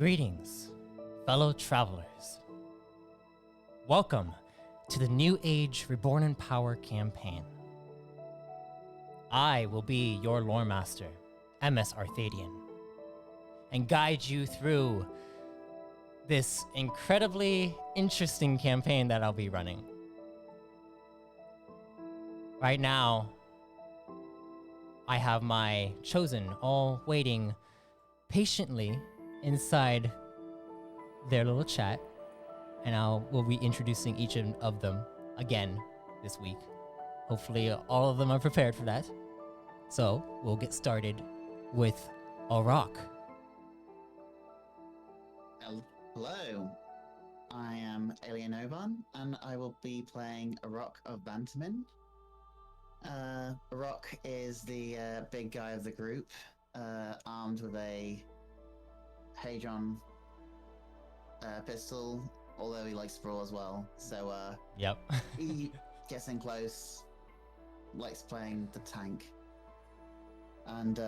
Greetings, fellow travelers. Welcome to the New Age Reborn in Power campaign. I will be your lore master, MS Arthadian, and guide you through this incredibly interesting campaign that I'll be running. Right now, I have my chosen all waiting patiently inside their little chat, and we'll be introducing each of them again this week. Hopefully all of them are prepared for that. So we'll get started with Arok. Hello, I am Alien Ovan, and I will be playing Arok of Bantamin. Arok is the big guy of the group, armed with a Hadron pistol, although he likes brawl as well. So Yep. he gets in close, likes playing the tank, and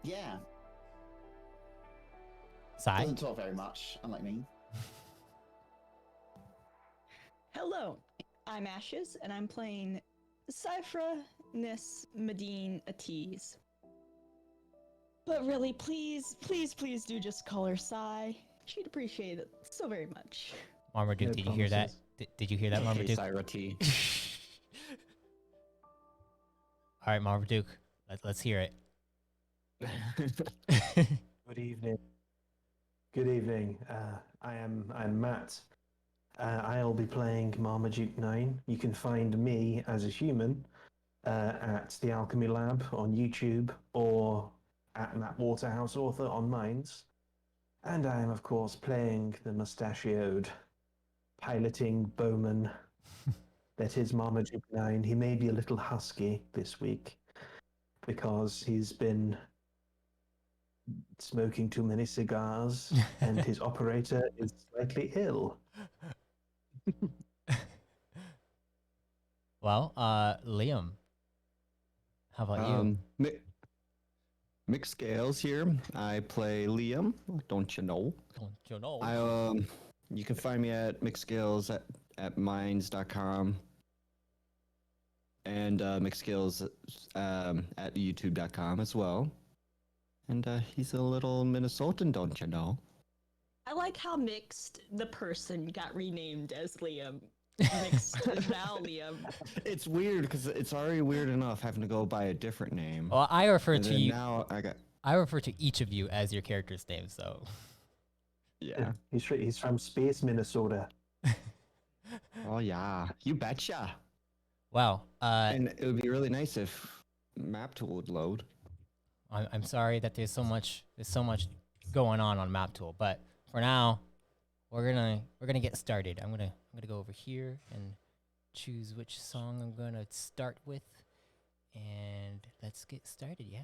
yeah, Sai. doesn't talk very much, unlike me. Hello, I'm Ashes, and I'm playing Cyphra Nis Medine Atiz. But really, please do just call her Sai. She'd appreciate it so very much. Marmaduke, did you hear that? Did you hear that, Marmaduke? Cyra T. All right, Marmaduke, let's hear it. Good evening. Good evening. I'm Matt. I'll be playing Marmaduke 9. You can find me as a human at the Alchemy Lab on YouTube or at Matt Waterhouse Author on Minds. And I am, of course, playing the mustachioed, piloting bowman that is Marmaduke 9. He may be a little husky this week because he's been smoking too many cigars and his operator is slightly ill. Well, Liam, how about you? Mick Scales here. I play Liam. Don't you know? Don't you know? You can find me at Mick Scales at minds.com and Mick Scales at youtube.com as well. And he's a little Minnesotan, don't you know? I like how Mixed, the person, got renamed as Liam. Mixed is now Liam. It's weird because it's already weird enough having to go by a different name. Well, I refer And to then you. now I refer to each of you as your character's name. So. yeah. He's from Space, Minnesota. Oh yeah, you betcha. Wow. And it would be really nice if map tool would load. I'm sorry that there's so much going on MapTool, but for now, we're gonna get started. I'm gonna go over here and choose which song I'm gonna start with, and let's get started. Yeah.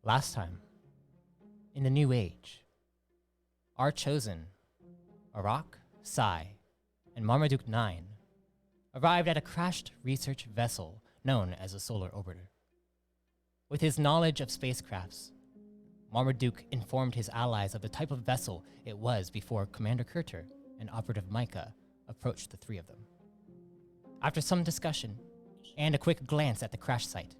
Last time, in the New Age, our chosen, Arok, Sai, and Marmaduke 9 arrived at a crashed research vessel known as a solar orbiter. With his knowledge of spacecrafts, Marmaduke informed his allies of the type of vessel it was before Commander Kurter and Operative Micah approached the three of them. After some discussion and a quick glance at the crash site,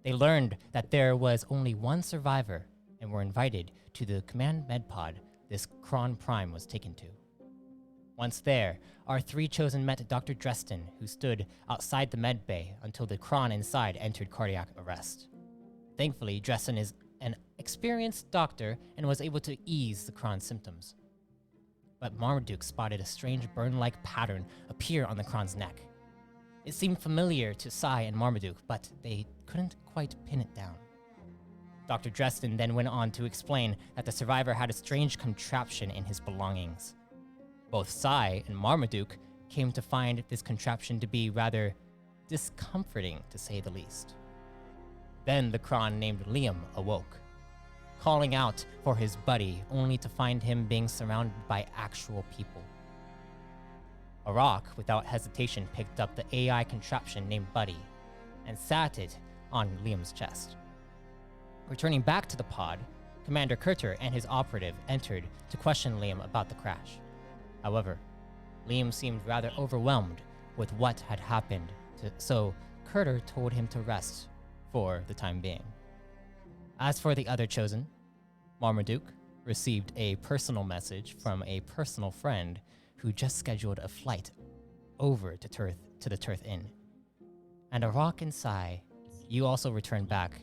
they learned that there was only one survivor and were invited to the command medpod this Kron Prime was taken to. Once there, our three chosen met Dr. Dresden, who stood outside the med bay until the Kron inside entered cardiac arrest. Thankfully, Dresden is an experienced doctor and was able to ease the Kron's symptoms. But Marmaduke spotted a strange burn-like pattern appear on the Kron's neck. It seemed familiar to Sai and Marmaduke, but they couldn't quite pin it down. Dr. Dresden then went on to explain that the survivor had a strange contraption in his belongings. Both Sai and Marmaduke came to find this contraption to be rather discomforting, to say the least. Then the Kron named Liam awoke, calling out for his buddy, only to find him being surrounded by actual people. Arok, without hesitation, picked up the AI contraption named Buddy and sat it on Liam's chest. Returning back to the pod, Commander Kurter and his operative entered to question Liam about the crash. However, Liam seemed rather overwhelmed with what had happened, so Kurter told him to rest for the time being. As for the other chosen, Marmaduke received a personal message from a personal friend who just scheduled a flight over to the Tirth Inn. And Arok and Sai, you also returned back,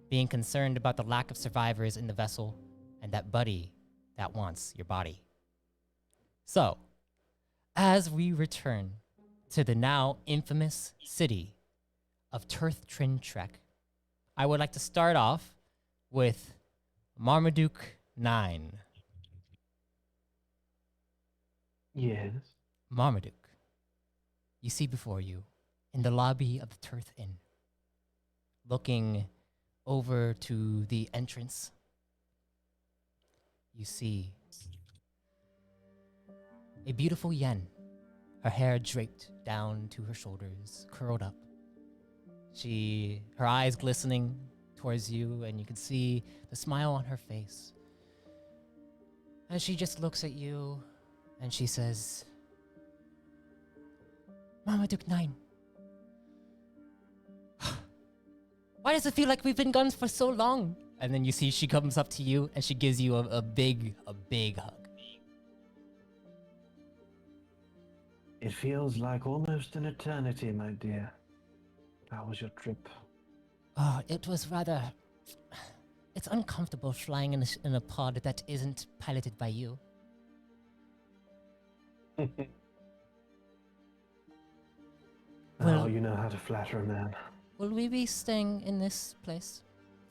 being concerned about the lack of survivors in the vessel and that buddy that wants your body. So, as we return to the now infamous city of Tirth Trin Trek, I would like to start off with Marmaduke 9. Yes. Marmaduke, you see before you, in the lobby of the Tirth Inn, looking over to the entrance, you see a beautiful yen, her hair draped down to her shoulders, curled up. Her eyes glistening towards you, and you can see the smile on her face. And she just looks at you, and she says, Marmaduke 9. Why does it feel like we've been gone for so long? And then you see she comes up to you, and she gives you a big hug. It feels like almost an eternity, my dear. How was your trip? Oh, it was rather... It's uncomfortable flying in a pod that isn't piloted by you. Oh, Well- you know how to flatter a man. Will we be staying in this place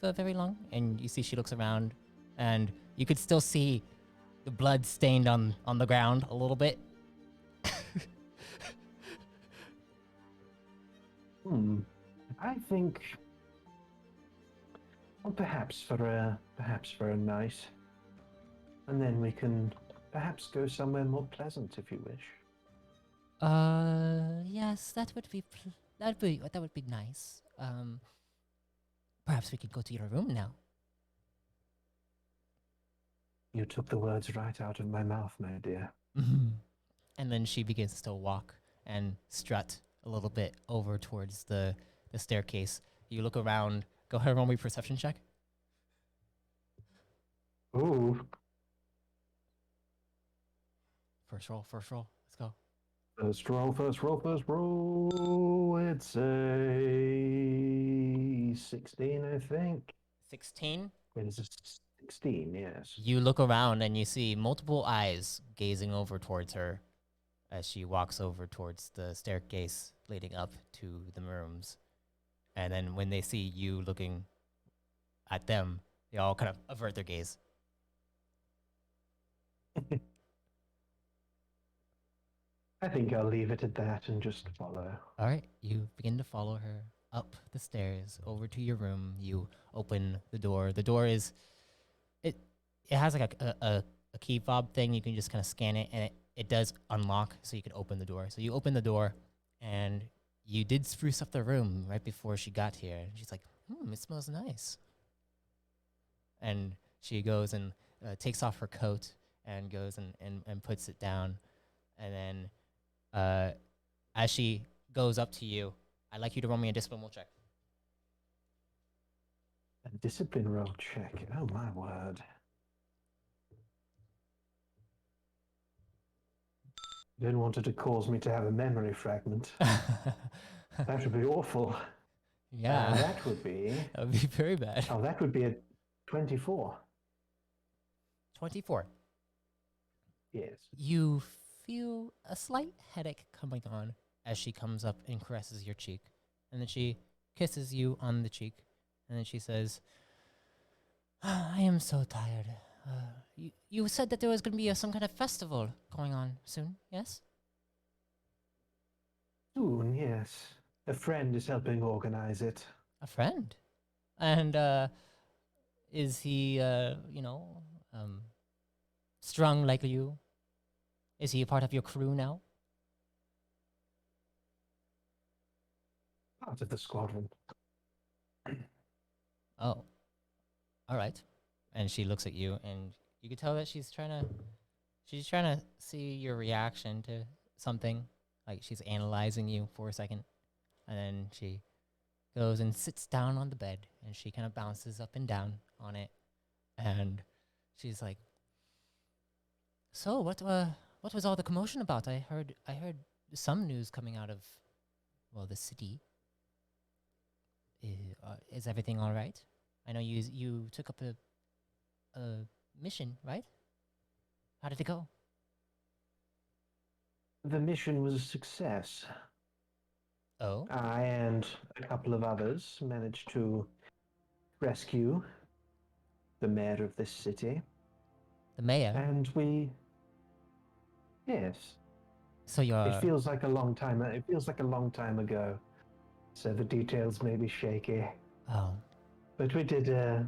for very long? And you see she looks around, and you could still see the blood stained on the ground a little bit. I think, well, perhaps for a night, and then we can perhaps go somewhere more pleasant if you wish. Yes, that would be nice. Perhaps we could go to your room now. You took the words right out of my mouth, my dear. And then she begins to walk and strut a little bit over towards the staircase. You look around. Go ahead and roll me a perception check. Ooh, First roll. Let's go. first roll. It's a 16, I think. 16. It is a 16, yes. You look around and you see multiple eyes gazing over towards her as she walks over towards the staircase leading up to the rooms. And then when they see you looking at them, they all kind of avert their gaze. I think I'll leave it at that and just follow. All right, you begin to follow her up the stairs over to your room. You open the door. The door is it has like a key fob thing. You can just kind of scan it, and it does unlock, so you can open the door. So you open the door, and you did spruce up the room right before she got here. And she's like, it smells nice. And she goes and takes off her coat and goes and puts it down. And then as she goes up to you, I'd like you to roll me a discipline roll check. A discipline roll check. Oh, my word. Don't want it to cause me to have a memory fragment. That would be awful. Yeah. That would be... That would be very bad. Oh, that would be a 24. 24. Yes. You feel a slight headache coming on as she comes up and caresses your cheek. And then she kisses you on the cheek. And then she says, I am so tired. You said that there was going to be some kind of festival going on soon, yes? Soon, yes. A friend is helping organize it. A friend? And is he, strong like you? Is he a part of your crew now? part of the squadron. Oh, all right. And she looks at you, and you can tell that she's trying to see your reaction to something. Like she's analyzing you for a second, and then she goes and sits down on the bed, and she kind of bounces up and down on it, and she's like, "So what was all the commotion about? I heard some news coming out of, well, the city. Is everything all right? I know you took up a mission, right? How did it go?" The mission was a success. Oh, I and a couple of others managed to rescue the mayor of this city, the mayor. and yes, So you're it feels like a long time. It feels like a long time ago, so the details may be shaky. oh, But we did a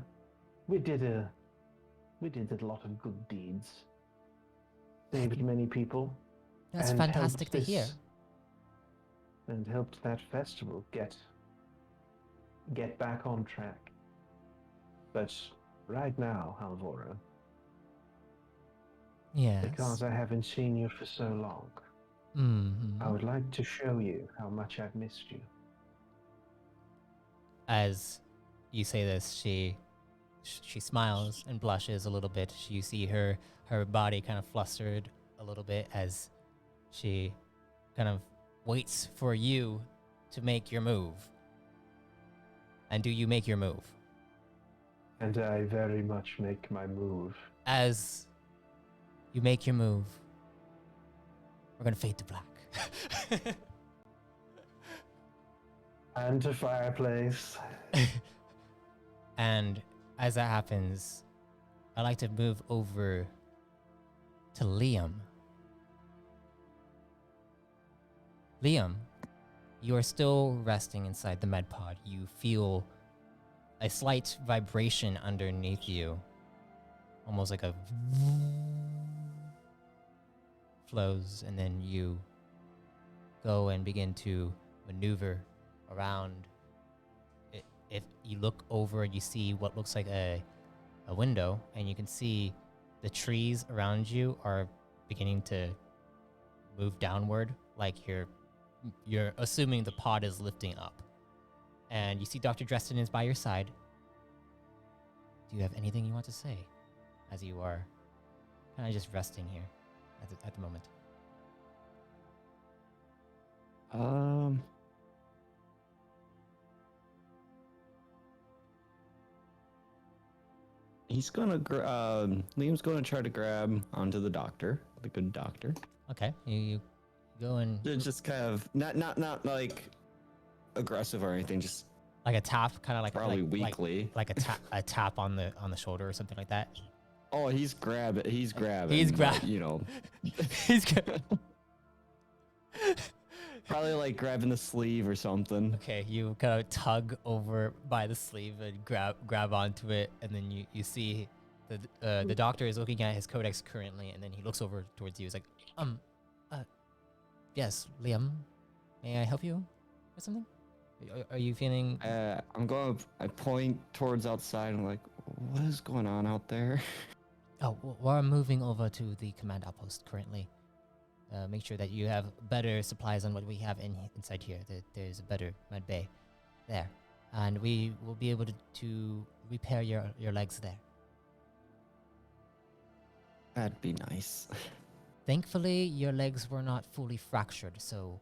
lot of good deeds, saved many people, that's and fantastic to helped hear. and helped that festival get back on track. But right now, Alvora, Yes. because I haven't seen you for so long, I would like to show you how much I've missed you. As you say this, she smiles and blushes a little bit. You see her body kind of flustered a little bit as she kind of waits for you to make your move. And do you make your move? And I very much make my move. As you make your move, we're gonna fade to black. And a fireplace. And as that happens, I'd like to move over to Liam. Liam, you are still resting inside the med pod. You feel a slight vibration underneath you, almost like a flows, and then you go and begin to maneuver around. If you look over, you see what looks like a window, and you can see the trees around you are beginning to move downward, like you're assuming the pod is lifting up. And you see Dr. Dresden is by your side. Do you have anything you want to say as you are kind of just resting here at the moment? He's gonna Liam's gonna try to grab onto the doctor, the good doctor. Okay, you go and Just kind of not like aggressive or anything, just like a tap, kind of like probably like, weakly. like a tap on the shoulder or something like that. Oh, he's grabbing. He's but, grabbing. You know, He's good. probably like grabbing the sleeve or something. Okay, you kind of tug over by the sleeve and grab onto it, and then you see the doctor is looking at his codex currently, and then he looks over towards you. He's like, yes, Liam, may I help you with something? Are you feeling? I point towards outside. I'm like, what is going on out there? Oh, we're moving over to the command outpost currently. Make sure that you have better supplies on what we have inside here. There's a better med bay there, and we will be able to repair your legs there. That'd be nice. Thankfully, your legs were not fully fractured, so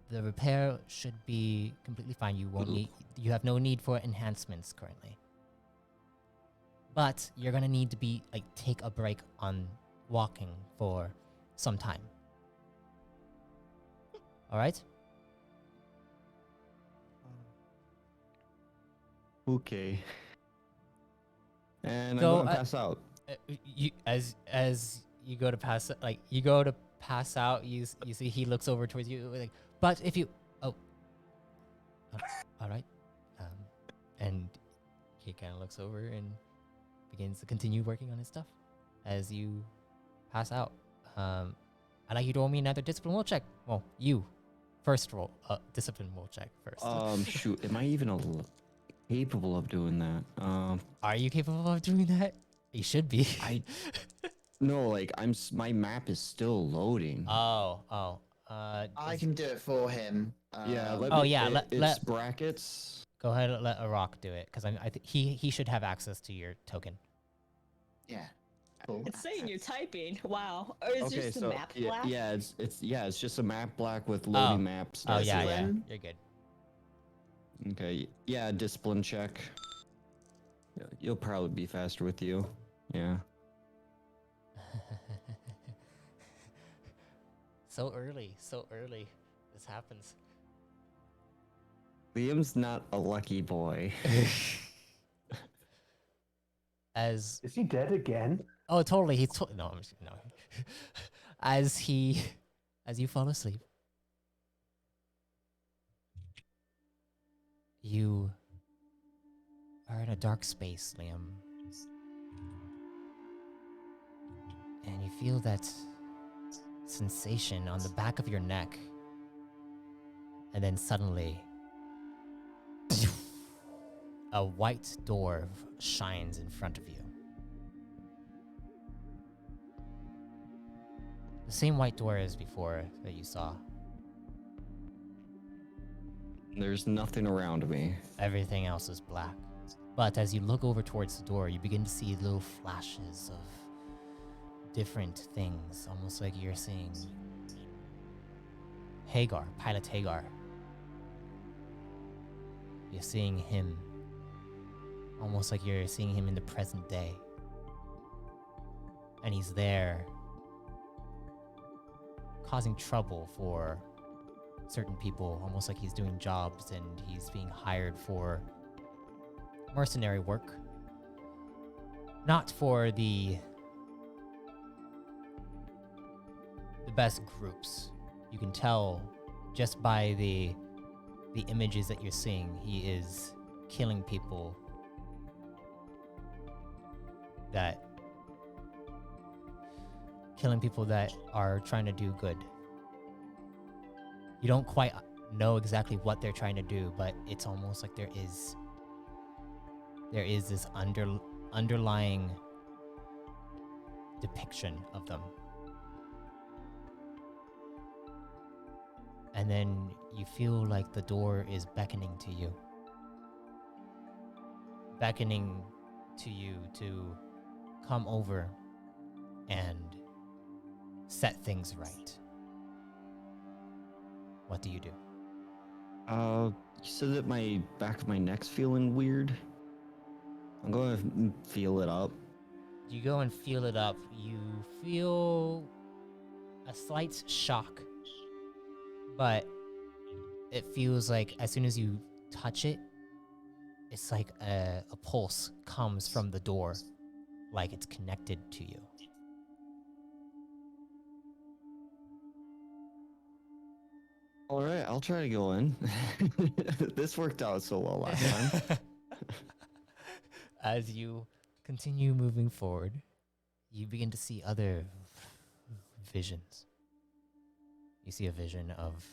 the repair should be completely fine. You have no need for enhancements currently. But you're gonna need to take a break on walking for some time. All right? Okay. And So, I'm gonna pass out. As you go to pass out, you see he looks over towards you like, but if you all right, and he kind of looks over and begins to continue working on his stuff as you pass out. I'd like you to roll me another discipline will check. Well, you First roll, discipline roll check first. Shoot, am I even capable of doing that? Are you capable of doing that? You should be. No, like my map is still loading. Oh. I can do it for him. Yeah, Oh, yeah, it's let- brackets. Go ahead and let Arok do it, because I think he should have access to your token. Yeah. Cool. It's saying you're typing. Wow. Or is Okay, just the so map black? it's just a map black with loading maps. Oh yeah, Discipline? you're good. Okay, yeah, discipline check. Yeah, you'll probably be faster with you. Yeah. So early. This happens. Liam's not a lucky boy. As Is he dead again? oh, totally. No, I'm just, no. As you fall asleep, you are in a dark space, Liam, and you feel that sensation on the back of your neck, and then suddenly, a white door shines in front of you. The same white door as before that you saw. There's nothing around me. Everything else is black. But as you look over towards the door, you begin to see little flashes of different things, almost like you're seeing Hagar, Pilot Hagar. You're seeing him, almost like you're seeing him in the present day. And he's there, causing trouble for certain people, almost like he's doing jobs and he's being hired for mercenary work. Not for the best groups. You can tell just by the images that you're seeing, he is killing people that are trying to do good. You don't quite know exactly what they're trying to do, but it's almost like there is this underlying depiction of them. And then you feel like the door is beckoning to you. Beckoning to you to come over and set things right. What do you do? You said that my back of my neck's feeling weird. I'm going to feel it up. You go and feel it up. You feel a slight shock, but it feels like as soon as you touch it, it's like a pulse comes from the door, like it's connected to you. All right, I'll try to go in. This worked out so well last time. As you continue moving forward, you begin to see other visions. You see a vision of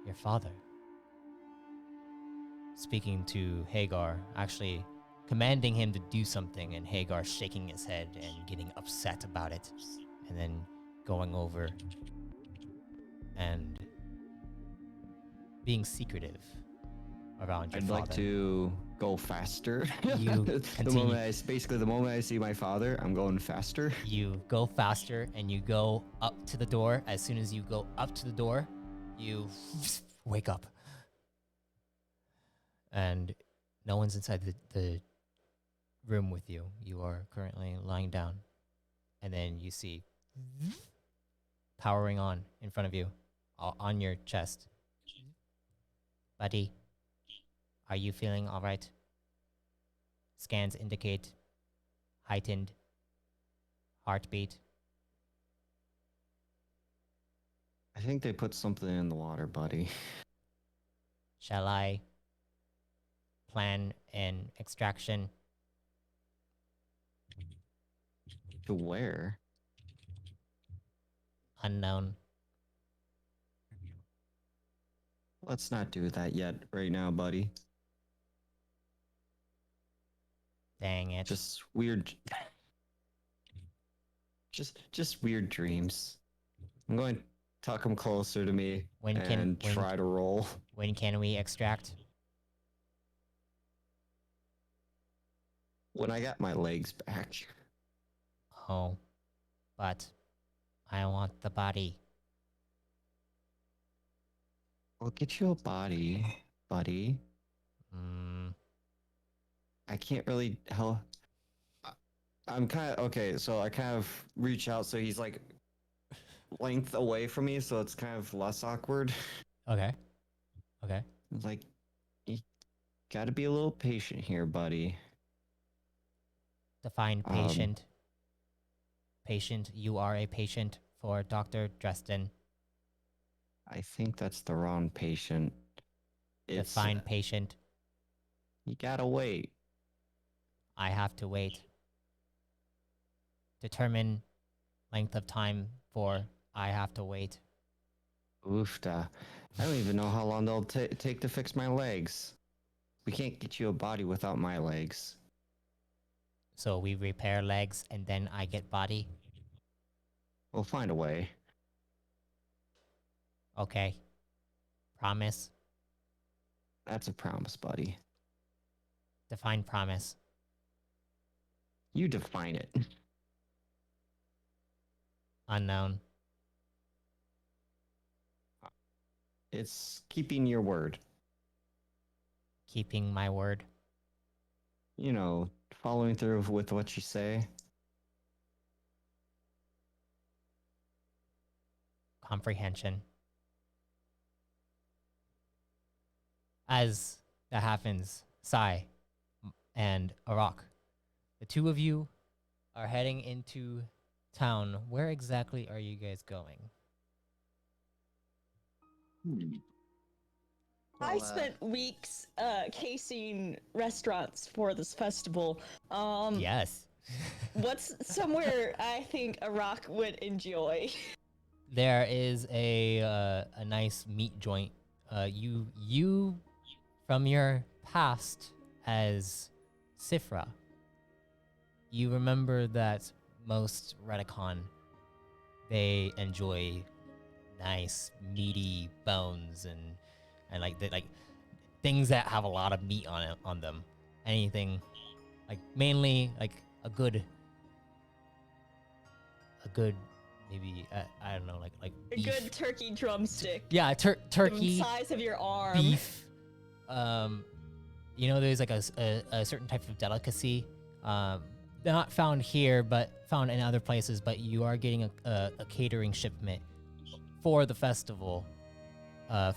your father speaking to Hagar, actually commanding him to do something, and Hagar shaking his head and getting upset about it, and then going over and being secretive around your I'd father. like to go faster. You the continue. moment I see my father, I'm going faster. You go faster and you go up to the door. As soon as you go up to the door, you wake up. And no one's inside the room with you. You are currently lying down. And then you see powering on in front of you, on your chest. Buddy, are you feeling all right? Scans indicate heightened heartbeat. I think they put something in the water, buddy. Shall I plan an extraction? To where? Unknown. Let's not do that yet, right now, buddy. Dang it. Just weird. Just weird dreams. I'm going to tuck him closer to me and try to roll. When can we extract? When I got my legs back. Oh, but I want the body. I'll get you a body, buddy. Mm, I can't really help. I'm kind of okay. So I kind of reach out, so he's like length away from me, so it's kind of less awkward. okay. Okay. It's like, you got to be a little patient here, buddy. Define patient. Patient. You are a patient for Dr. Dresden. I think that's the wrong patient. Define patient. You gotta wait. I have to wait. Determine length of time for I have to wait. Oofta. I don't even know how long they'll take to fix my legs. We can't get you a body without my legs. So we repair legs and then I get body? We'll find a way. Okay. Promise? That's a promise, buddy. Define promise. You define it. Unknown. It's keeping your word. Keeping my word. You know, following through with what you say. Comprehension. As that happens, Sai and Arok, the two of you are heading into town. Where exactly are you guys going? I spent weeks casing restaurants for this festival. Yes. What's somewhere I think Arok would enjoy? There is a nice meat joint. You from your past as Sifra, you remember that most Redicon, they enjoy nice meaty bones and like things that have a lot of meat on them. Anything like mainly like a good maybe I don't know like A beef. good turkey drumstick. Yeah, turkey, The size of your arm. beef. You know, there's like a certain type of delicacy, not found here, but found in other places. But you are getting a catering shipment for the festival,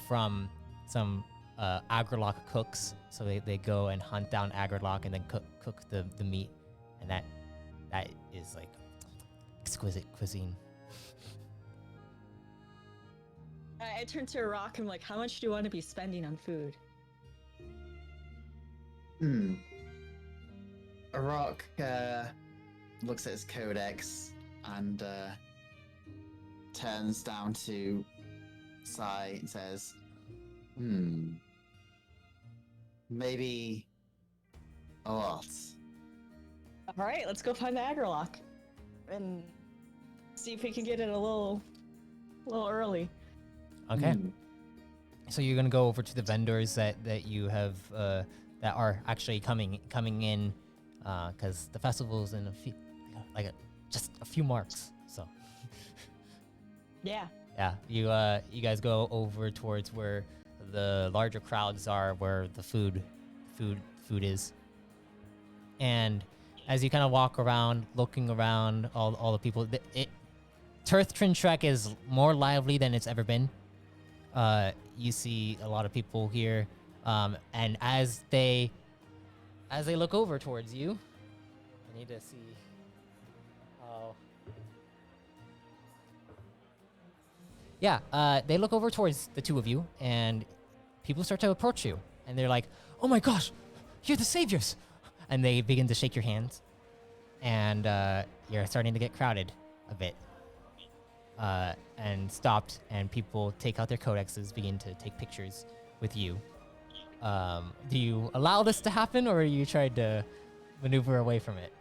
from some Agrilok cooks. So they go and hunt down Agrilok and then cook the meat, and that is like exquisite cuisine. I turned to Arok and I'm like, how much do you want to be spending on food? Arok looks at his codex and turns down to Sai and says, maybe a lot. All right, let's go find the Agrilok and see if we can get it a little early. Okay. So you're gonna go over to the vendors that you have that are actually coming in, because the festival's in a few, just a few marks. So Yeah. yeah, you guys go over towards where the larger crowds are, where the food is, and as you kind of walk around, looking around, all the people, Tirth Trin Trek is more lively than it's ever been. You see a lot of people here, and as they look over towards you, I need to see how. Yeah, they look over towards the two of you, and people start to approach you, and they're like, "Oh my gosh, you're the saviors!" And they begin to shake your hands, and you're starting to get crowded a bit. and stopped, and people take out their codexes, begin to take pictures with you. Do you allow this to happen, or are you trying to maneuver away from it?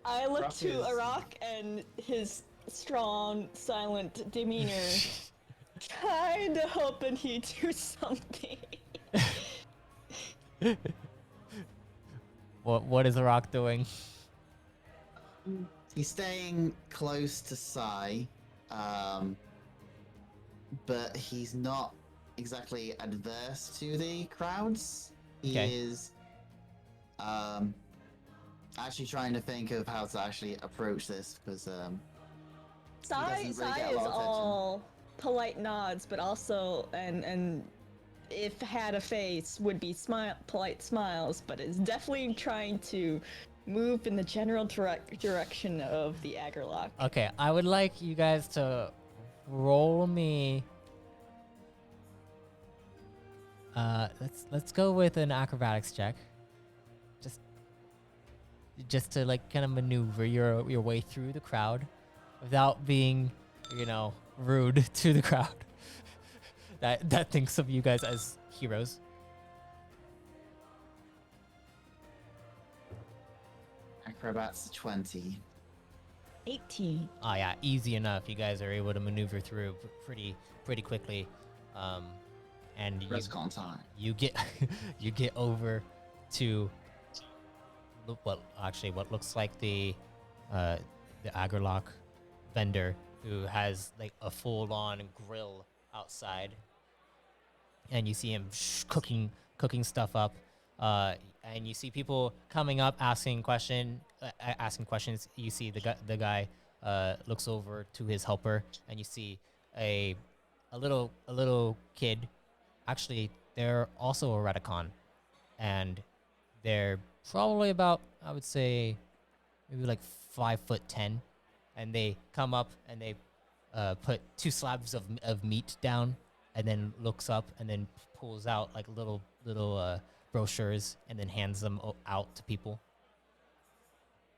I look Arok to is- Arok and his strong, silent demeanor, kinda hoping he'd do something. What is Arok doing? He's staying close to Sai, but he's not exactly adverse to the crowds. He Okay. is actually trying to think of how to actually approach this because Sai doesn't really get a is lot of attention. all polite nods, but also and if had a face would be polite smiles, but is definitely trying to move in the general direction of the Agrilok. Okay, I would like you guys to roll me. Let's go with an acrobatics check. Just to like kind of maneuver your way through the crowd without being, rude to the crowd that thinks of you guys as heroes. Acrobats 20. 18. Oh yeah, easy enough. You guys are able to maneuver through pretty quickly, and Rescon time. you get you get over to what looks like the Agrilok vendor, who has like a full-on grill outside, and you see him cooking stuff up, and you see people coming up asking questions. You see the guy looks over to his helper, and you see a little kid. Actually, they're also a Redicon, and they're probably about, I would say, maybe like 5'10", and they come up and they put 2 slabs of meat down, and then looks up and then pulls out like little brochures and then hands them out to people.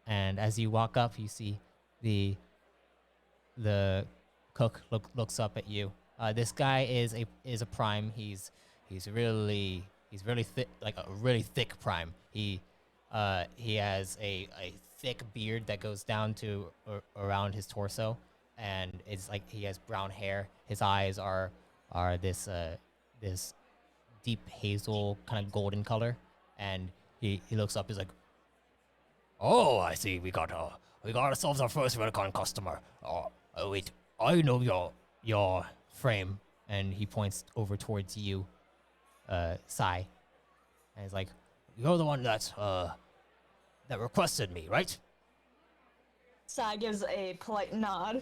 And as you walk up, you see the cook looks up at you. This guy is a prime. He's really thick, like a really thick prime. He has a thick beard that goes down to around his torso, and it's like he has brown hair. His eyes are this deep hazel kind of golden color, and he looks up. He's like, "Oh, I see. We got ourselves our first Redicon customer. Oh, wait, I know your frame," and he points over towards you, Sai, and he's like, "You're the one that requested me, right?" Sai gives a polite nod.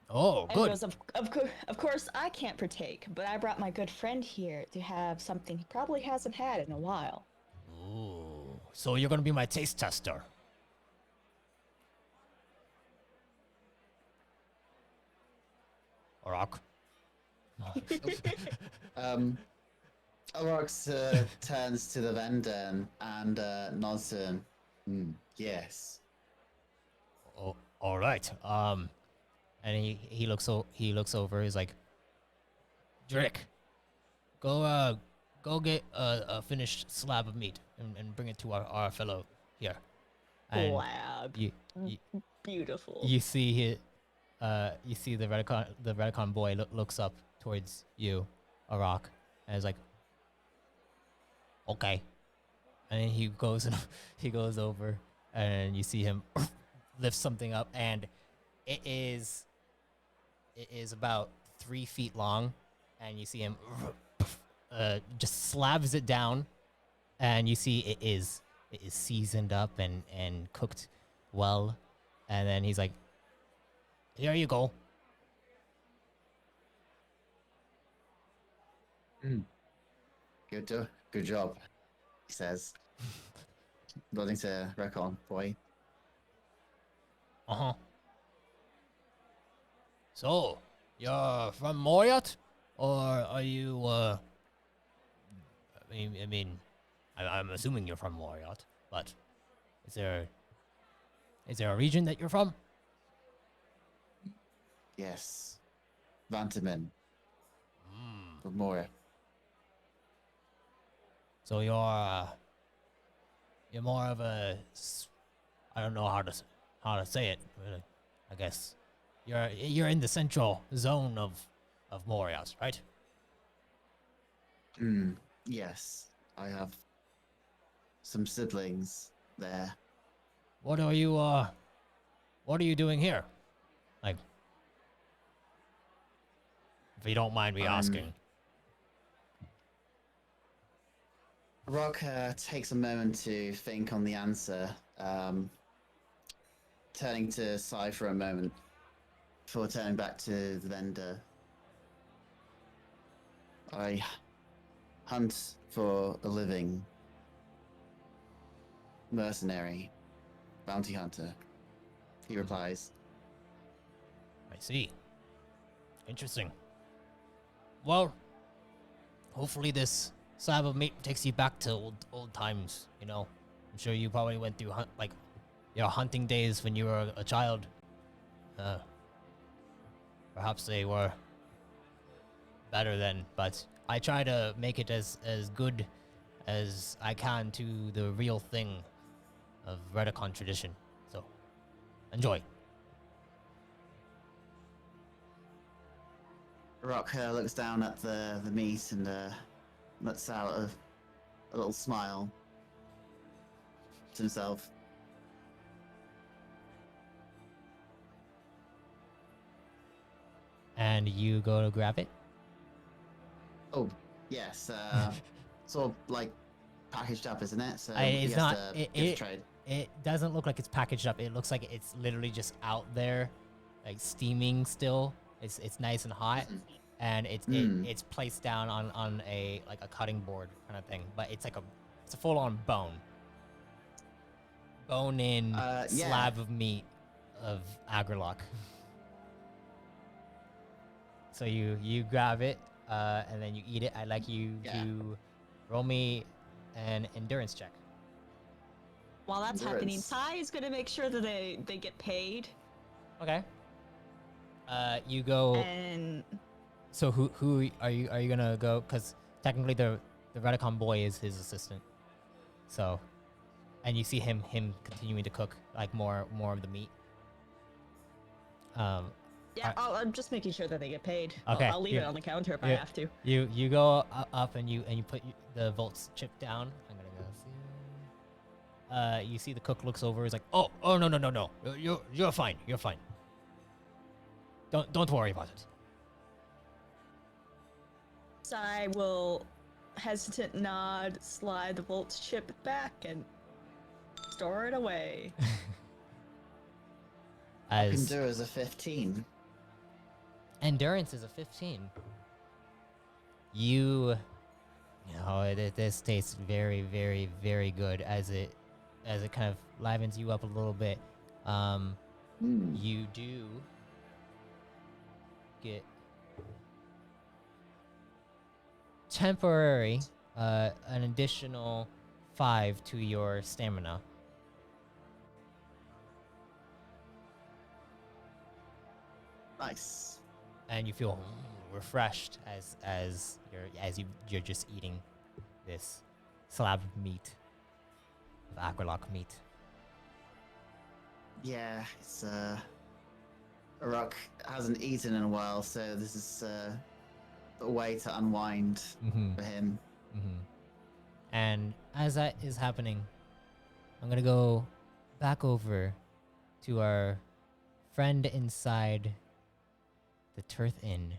Oh, And good. goes, of course I can't partake, but I brought my good friend here to have something he probably hasn't had in a while. Ooh, so you're gonna be my taste tester. Arok. Arok turns to the vendor and nods to him. Yes. Oh, all right. And he looks over. He's like, "Drake, go get a finished slab of meat and bring it to our fellow here." And Lab. you Beautiful. you see you see the Redicon boy looks up towards you, Arok, and is like, "Okay." And then he goes over, and you see him lift something up, and it is about 3 feet long, and you see him just slabs it down, and you see it is seasoned up and cooked well, and then he's like, "Here you go." Good job, he says, nodding to Recon boy. Uh-huh. So, you're from Moriat? Or are you, I'm assuming you're from Moriat. but is there a region that you're from? Yes. Vantamin. Mm. From Moria. So you're more of I don't know how to say it, but I guess you're in the central zone of Morias, right? Yes. I have some siblings there. What are you doing here? Like, if you don't mind me asking. Rock takes a moment to think on the answer, turning to Sai for a moment before turning back to the vendor. I hunt for a living. Mercenary. Bounty hunter. He replies. I see. Interesting. Well, hopefully this slab of meat takes you back to old times. You know, I'm sure you probably went through your hunting days when you were a child. Perhaps they were better then, but I try to make it as good as I can to the real thing of Redicon tradition. So, enjoy. Rock looks down at the meat and lets out a little smile to himself. And you go to grab it? Oh, yes. Sort of like packaged up, isn't it? So It's he has not. to give a trade. It doesn't look like it's packaged up. It looks like it's literally just out there, like steaming still. It's nice and hot, and it's placed down on a cutting board kind of thing. But it's a full on bone in slab of meat of Agrilok. So you grab it, and then you eat it. I'd like you to roll me an endurance check. While that's happening, Endurance. Sai is gonna make sure that they get paid. Okay. You go. And So who are you gonna go? Because technically the Redicon boy is his assistant. So, and you see him continuing to cook like more of the meat. yeah, I'm just making sure that they get paid. Okay, I'll leave it on the counter if I have to. You go up and you put the volts chip down. I'm gonna go see. You see the cook looks over. He's like, oh no. You're fine. You're fine. Don't worry about it. Sai will hesitant nod, slide the volts chip back, and store it away. I can do as a 15. Endurance is a 15. You know, this tastes very, very, very good as it kind of livens you up a little bit. You do get temporary an additional 5 to your stamina. Nice. And you feel refreshed as you're just eating this slab of meat, of Agrilok meat. Yeah, it's Arok hasn't eaten in a while, so this is a way to unwind for him. And as that is happening, I'm gonna go back over to our friend inside the Tirth Inn,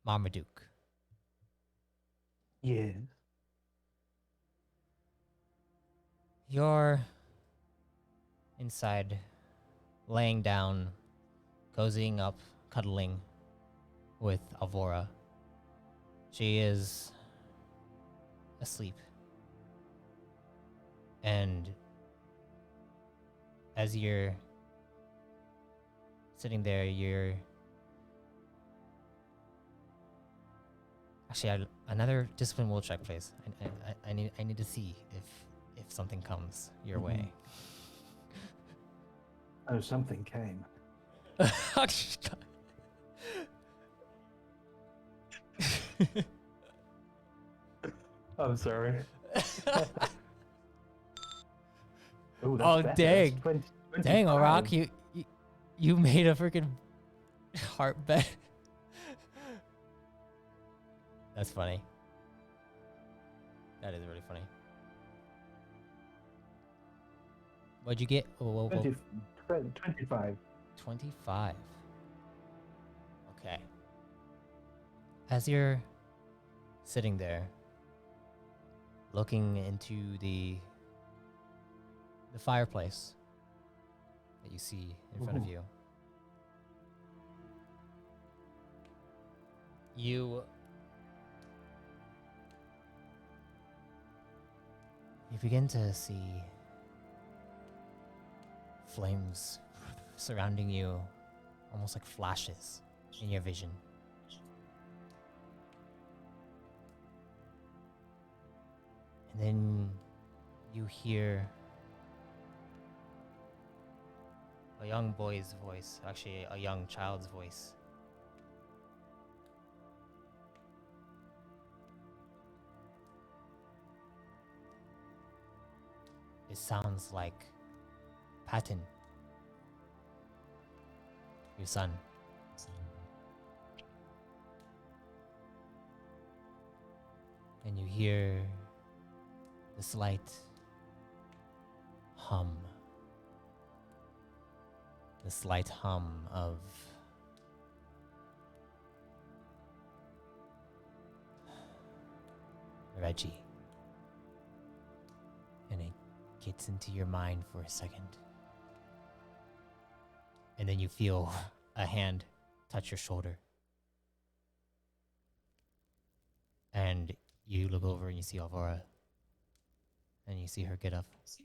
Marmaduke. Yes. You're inside, laying down, cozying up, cuddling with Alvora. She is asleep. And as you're sitting there, Actually, another discipline will check, please. I need to see if something comes your way. Oh, something came. I'm sorry. Oh, that's Oh, better. dang. That's 20, Dang, 25. Arok, you made a freaking heart bet. That's funny. That is really funny. What'd you get? Oh, 25. 25. Okay. As you're sitting there, looking into the fireplace that you see in front of you, you begin to see flames surrounding you, almost like flashes in your vision. And then you hear a young boy's voice, actually a young child's voice. It sounds like Patton, your son. And you hear the slight hum. The slight hum of Reggie. And it gets into your mind for a second. And then you feel a hand touch your shoulder. And you look over and you see Alvora. And you see her get up. Is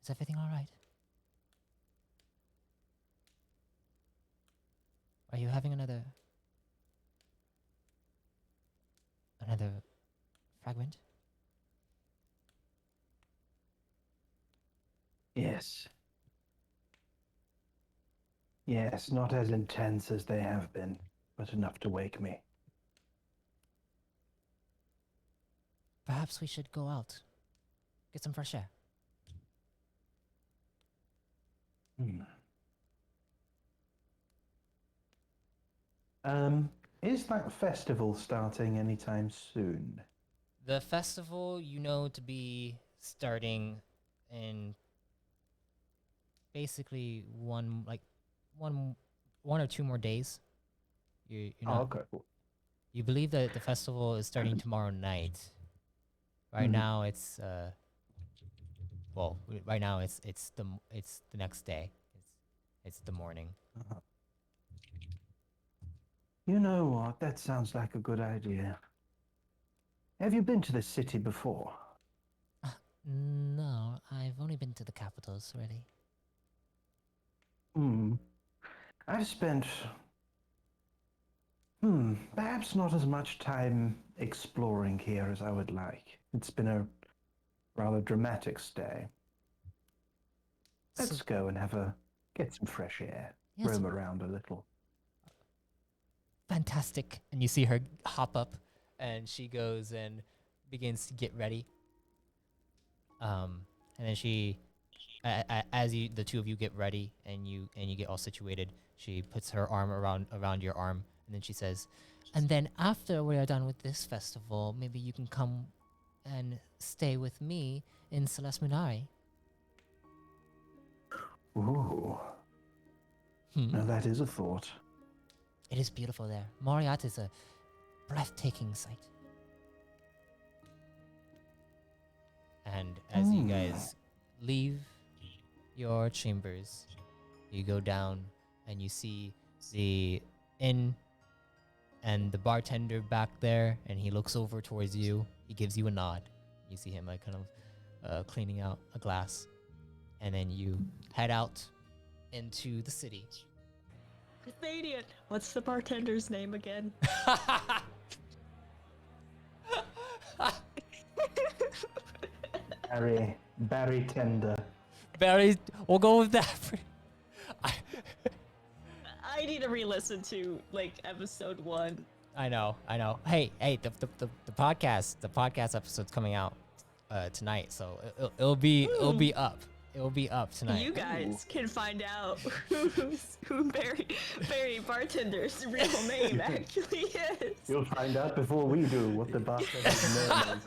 everything all right? Are you having another fragment? Yes. Yes, not as intense as they have been, but enough to wake me. Perhaps we should go out. Get some fresh air. Is that festival starting anytime soon? The festival, you know, to be starting in basically one or two more days. You're not. Okay. You believe that the festival is starting tomorrow night. Right now, it's right now it's the next day. It's the morning. Uh-huh. You know what? That sounds like a good idea. Have you been to the city before? No, I've only been to the capitals, really. I've spent perhaps not as much time exploring here as I would like. It's been a rather dramatic stay. Let's go and get some fresh air, Yes. roam around a little. Fantastic. And you see her hop up, and she goes and begins to get ready. And then she, as the two of you get ready and you get all situated, she puts her arm around your arm, and then she says, "And then after we are done with this festival, maybe you can come and stay with me in Celeste Munari." Ooh. Now that is a thought. It is beautiful there. Moriat is a breathtaking sight. And as you guys leave your chambers, you go down and you see the inn and the bartender back there, and he looks over towards you. He gives you a nod. You see him like kind of cleaning out a glass. And then you head out into the city. Canadian. What's the bartender's name again? Berry tender. Barry, we'll go with that. I, I need to re-listen to like episode 1. I know. Hey, the podcast episode's coming out tonight, so it'll be up. It'll be up tonight. You guys can find out who Barry Bartender's real name actually is. You'll find out before we do what the bartender's name is.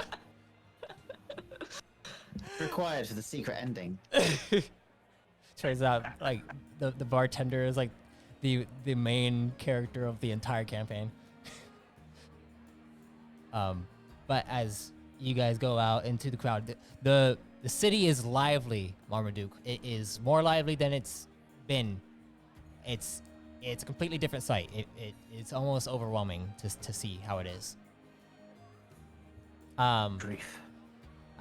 Required for the secret ending. Turns out, like the bartender is like the main character of the entire campaign. But as you guys go out into the crowd, the city is lively, Marmaduke. It is more lively than it's been. It's a completely different sight. It's almost overwhelming to see how it is. Grief.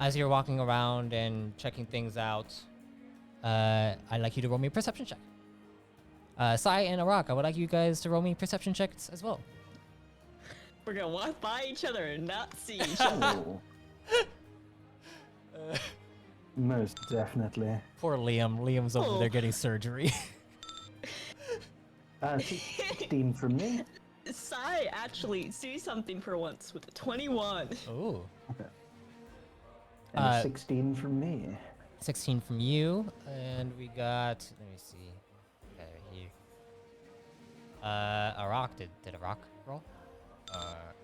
As you're walking around and checking things out, I'd like you to roll me a perception check. Sai and Arok, I would like you guys to roll me perception checks as well. We're gonna walk by each other and not see each other. Most definitely. Poor Liam. Liam's over Oh. there getting surgery. 16 from me. Sai actually sees something for once with a 21. Ooh. And 16 from me. 16 from you, and we got. Let me see. Okay, here. Arok. Did Arok roll?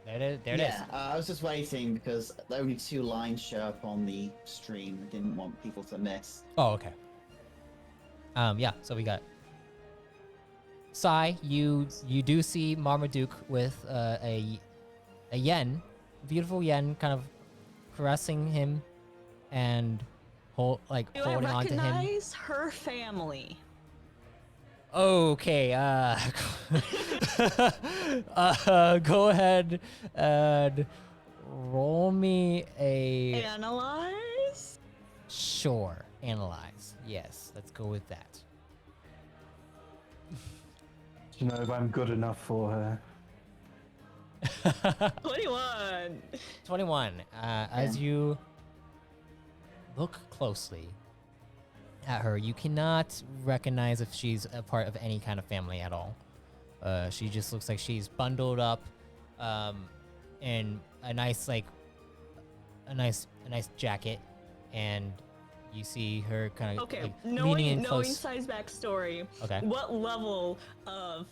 There it is. Yeah, I was just waiting because only 2 lines show up on the stream. I didn't want people to miss. Oh, okay. Yeah. So we got. Sai, you do see Marmaduke with a yen, beautiful yen, kind of caressing him, and Do holding I on to him. recognize her family? Okay, go ahead and roll me a... Analyze? Sure, analyze. Yes, let's go with that. Do you know if I'm good enough for her? 21. 21. As you look closely at her, you cannot recognize if she's a part of any kind of family at all. She just looks like she's bundled up in a nice jacket, and you see her kind of Okay, leaning in knowing close. Sai's backstory, Okay. what level of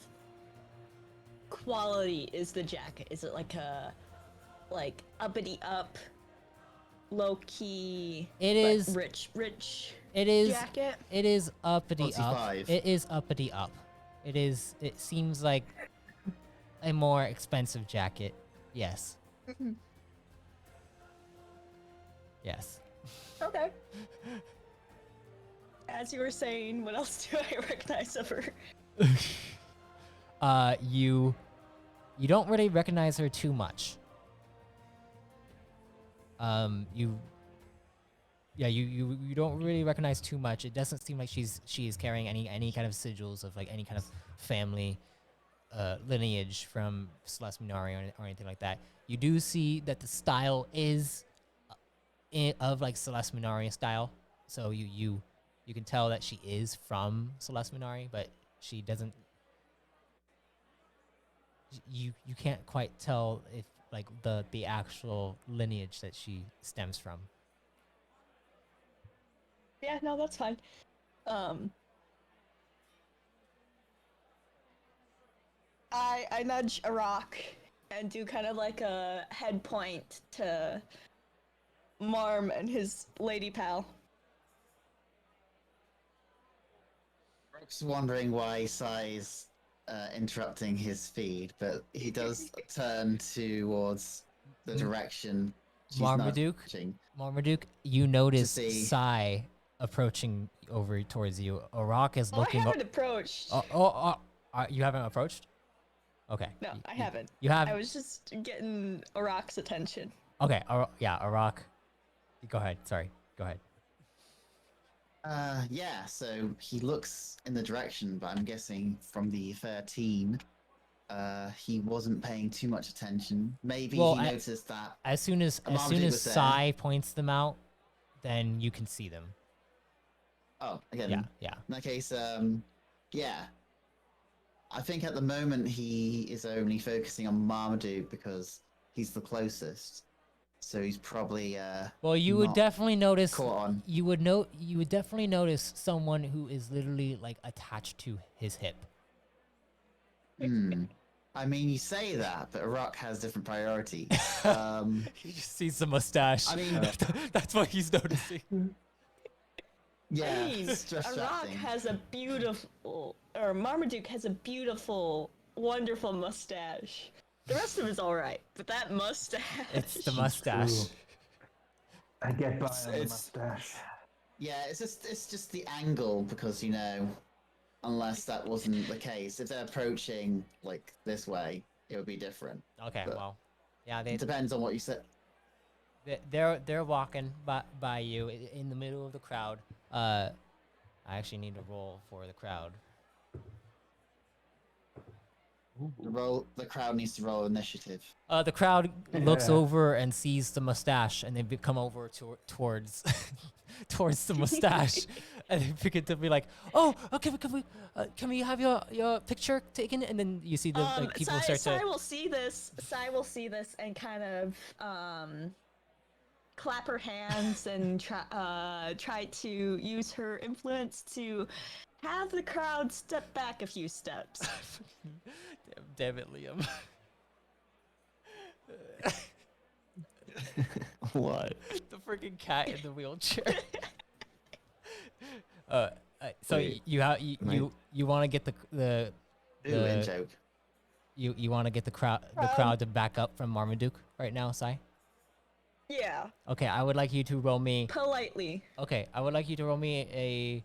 quality is the jacket? Is it like a uppity up, low key? It but is rich. It is. Jacket. It is uppity up. 45. It is uppity up. It is. It seems like a more expensive jacket. Yes. Yes. Okay. As you were saying, what else do I recognize of her? You don't really recognize her too much. You don't really recognize too much. It doesn't seem like she's carrying any kind of sigils of like any kind of family lineage from Celeste Minari or anything like that. You do see that the style is of like Celeste Minari style, so you can tell that she is from Celeste Minari, but she doesn't. You can't quite tell if like the actual lineage that she stems from. Yeah, no, that's fine. I nudge Arok and do kind of like a head point to Marm and his lady pal. Rook's wondering why Sai's interrupting his feed, but he does turn towards the direction she's Marmaduke? nudging. Marmaduke, you notice see. Sai approaching over towards you. Arok is Oh, I looking. haven't approached. You haven't approached? Okay. No, I haven't. You have. I was just getting Arok's attention. Okay. Yeah, Arok. Go ahead. Sorry. Go ahead. Yeah, so he looks in the direction, but I'm guessing from the 13, he wasn't paying too much attention. Maybe Well, he noticed that. as soon as Marmaduke was there. Sai points them out, then you can see them. Oh, again. Yeah, yeah. In that case, yeah. I think at the moment he is only focusing on Marmaduke because he's the closest. So he's probably Well, you would not definitely notice. caught on. You would definitely notice someone who is literally like attached to his hip. I mean, you say that, but Arok has different priorities. He just sees the mustache. I mean, that's what he's noticing. yeah, I mean, it's distracting. Arok has a beautiful, or Marmaduke has a beautiful, wonderful mustache. The rest of it's all right, but that mustache. It's the mustache. Ooh. I get by on the it's- mustache. Yeah, it's just the angle because unless that wasn't the case, if they're approaching like this way, it would be different. Okay, But well, yeah, It depends on what you said. they're walking by you in the middle of the crowd. I actually need to roll for the crowd. The crowd needs to roll initiative. The crowd looks Yeah. over and sees the mustache, and they come over towards towards the mustache, and they begin to be like, "Oh, okay, can we have your picture taken?" And then you see the like, people start Sai to. will see this. Sai will see this and kind of clap her hands and try to use her influence to have the crowd step back a few steps. Damn it, Liam. What? The freaking cat in the wheelchair. So Wait, you want to get the Ooh, in joke. you want to get the crowd to back up from Marmaduke right now, Sai? Yeah, Okay, I would like you to roll me. politely. Okay, I would like you to roll me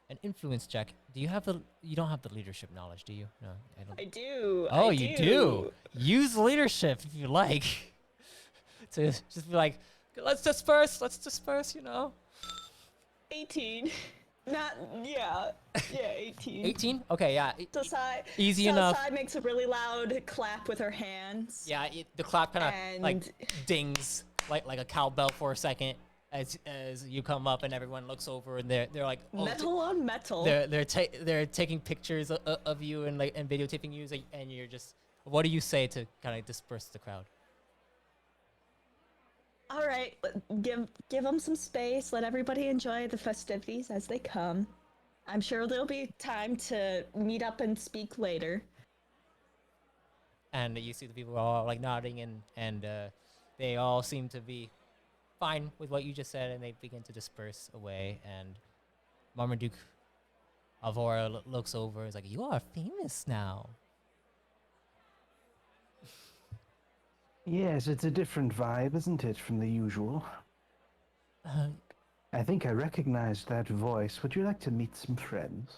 an influence check. You don't have the leadership knowledge, do you? No, I don't. I do. Oh, I you do. Use leadership if you like. To just be like, let's disperse, you know. 18. Not, yeah, 18. 18? Okay, yeah. So Sai, Easy so enough. Sai makes a really loud clap with her hands. Yeah, the clap kind of like And- dings like a cowbell for a second as you come up and everyone looks over and they're like, oh, Metal on metal. they're taking pictures of you and like and videotaping you, and you're just, what do you say to kind of disperse the crowd? All right, give them some space. Let everybody enjoy the festivities as they come. I'm sure there'll be time to meet up and speak later. And you see the people all like nodding and they all seem to be fine with what you just said, and they begin to disperse away. And Marmaduke Alvora looks over, is like, "You are famous now." Yes, it's a different vibe, isn't it, from the usual? I think I recognized that voice. Would you like to meet some friends?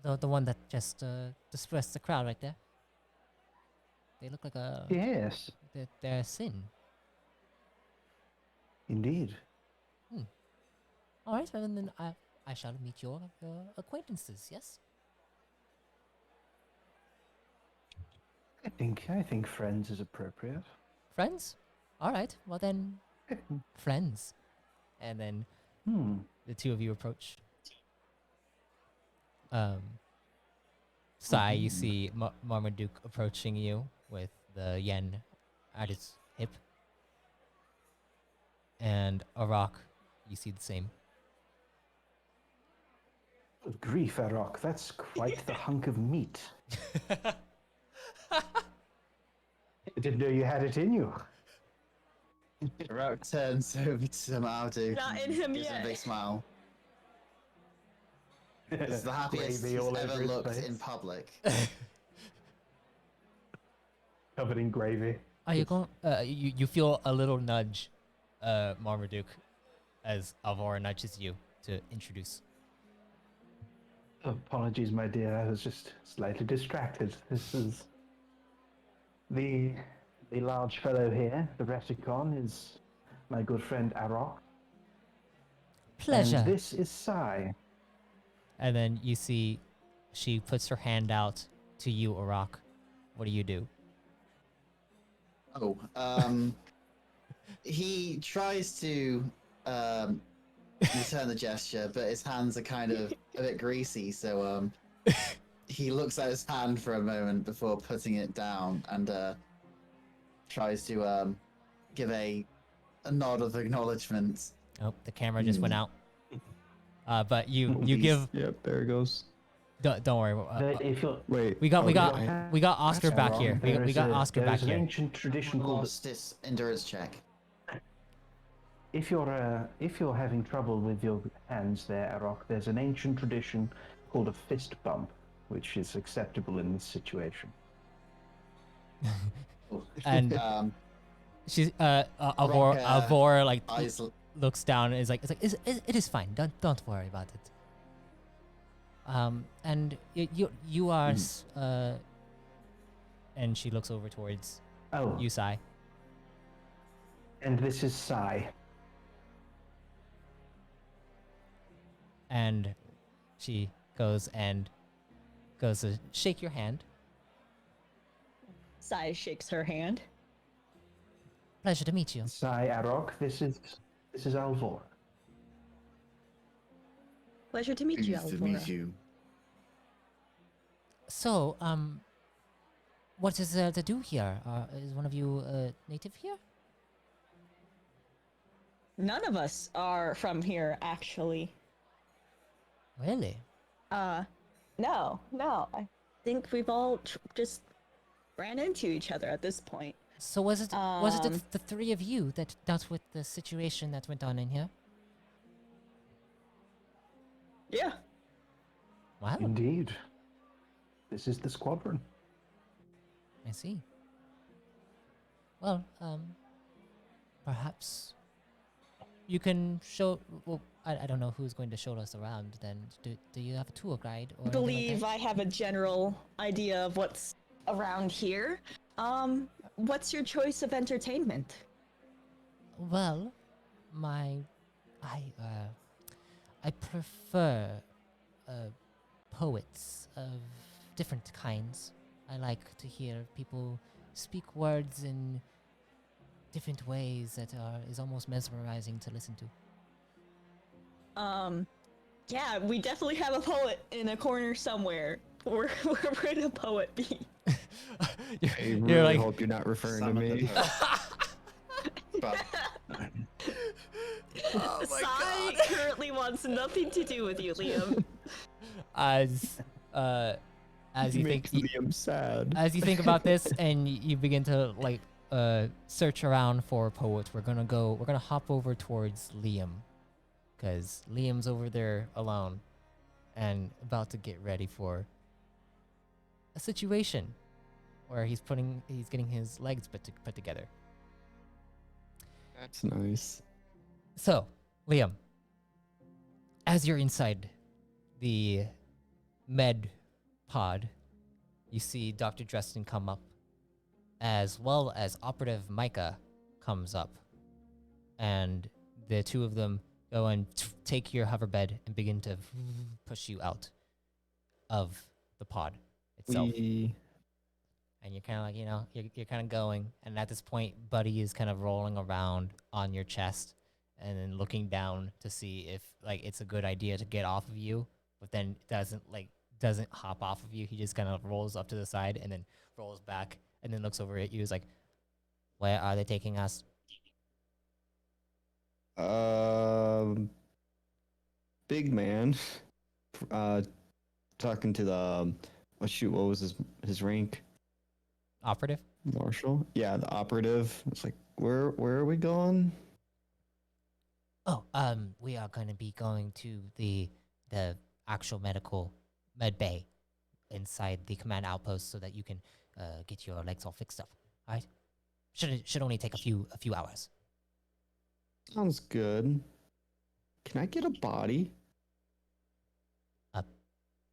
The one that just dispersed the crowd right there. They look like Yes, they're Sin. indeed. All right, and then I shall meet your acquaintances. Yes. I think friends is appropriate. Friends. All right. Well then, friends. And then the two of you approach. Sai, you see Marmaduke approaching you with the yen at its hip. And Arok, you see the same. Good grief, Arok, that's quite the hunk of meat. I didn't know you had it in you. Arok turns over to Marmaduke. Not and in him gives him a yet. big smile. It's the happiest Gravy he's all ever over his looked face. in public. Covered in gravy. Are you going? You feel a little nudge, Marmaduke, as Alvora nudges you to introduce. Apologies, my dear. I was just slightly distracted. This is the large fellow here. The Reticon is my good friend Arok. Pleasure. And this is Sai. And then you see she puts her hand out to you, Arok. What do you do? Oh, he tries to return the gesture, but his hands are kind of a bit greasy, so he looks at his hand for a moment before putting it down and tries to give a nod of acknowledgement. Oh, the camera just went out. But you He's- give. Yep, there it goes. Don't worry. But if you're Wait. We got okay. we got Oscar back wrong, here. We got Oscar back there's an here. ancient tradition Someone called. lost his endurance check. If you're having trouble with your hands there, Arok, there's an ancient tradition called a fist bump, which is acceptable in this situation. And she's Rock, Alvora like eyes looks down and is like, it is fine. Don't worry about it. And you are and she looks over towards Oh, you, Sai. and this is Sai. And she goes to shake your hand. Sai shakes her hand. Pleasure to meet you. Sai Arok, this is Alvora. Pleasure to meet you, pleased to Alvora. meet you. So, what is there to do here? Is one of you native here? None of us are from here, actually. Really? No. I think we've all just ran into each other at this point. So was it the three of you that dealt with the situation that went on in here? Yeah. Wow, Indeed. This is the squadron. I see. Well, perhaps you can show. Well, I don't know who's going to show us around. Then, do you have a tour guide or I anything like believe that? I have a general idea of what's around here. What's your choice of entertainment? Well, I prefer poets of different kinds. I like to hear people speak words in different ways that is almost mesmerizing to listen to. Yeah, we definitely have a poet in a corner somewhere. Where would a poet be? I You're really like, hope you're not referring to Summon me. the But Oh my Sai currently wants nothing to do with you, Liam. as you think Makes Liam sad. as you think about this and you begin to like search around for poets, we're gonna hop over towards Liam, because Liam's over there alone and about to get ready for a situation where he's getting his legs put together. That's nice. So, Liam, as you're inside the med pod, you see Dr. Dresden come up, as well as Operative Micah comes up, and the two of them go and take your hoverbed and begin to push you out of the pod itself. And you're kind of like, you're kind of going, and at this point, Buddy is kind of rolling around on your chest and then looking down to see if like it's a good idea to get off of you, but then doesn't hop off of you. He just kind of rolls up to the side and then rolls back and then looks over at you. He's like, "Where are they taking us?" Big man. Talking to the what was his rank? Operative? Marshal? Yeah, the operative. It's like, where are we going? Oh, we are going to be going to the actual med bay inside the command outpost so that you can get your legs all fixed up. All right? Should only take a few hours. Sounds good. Can I get a body?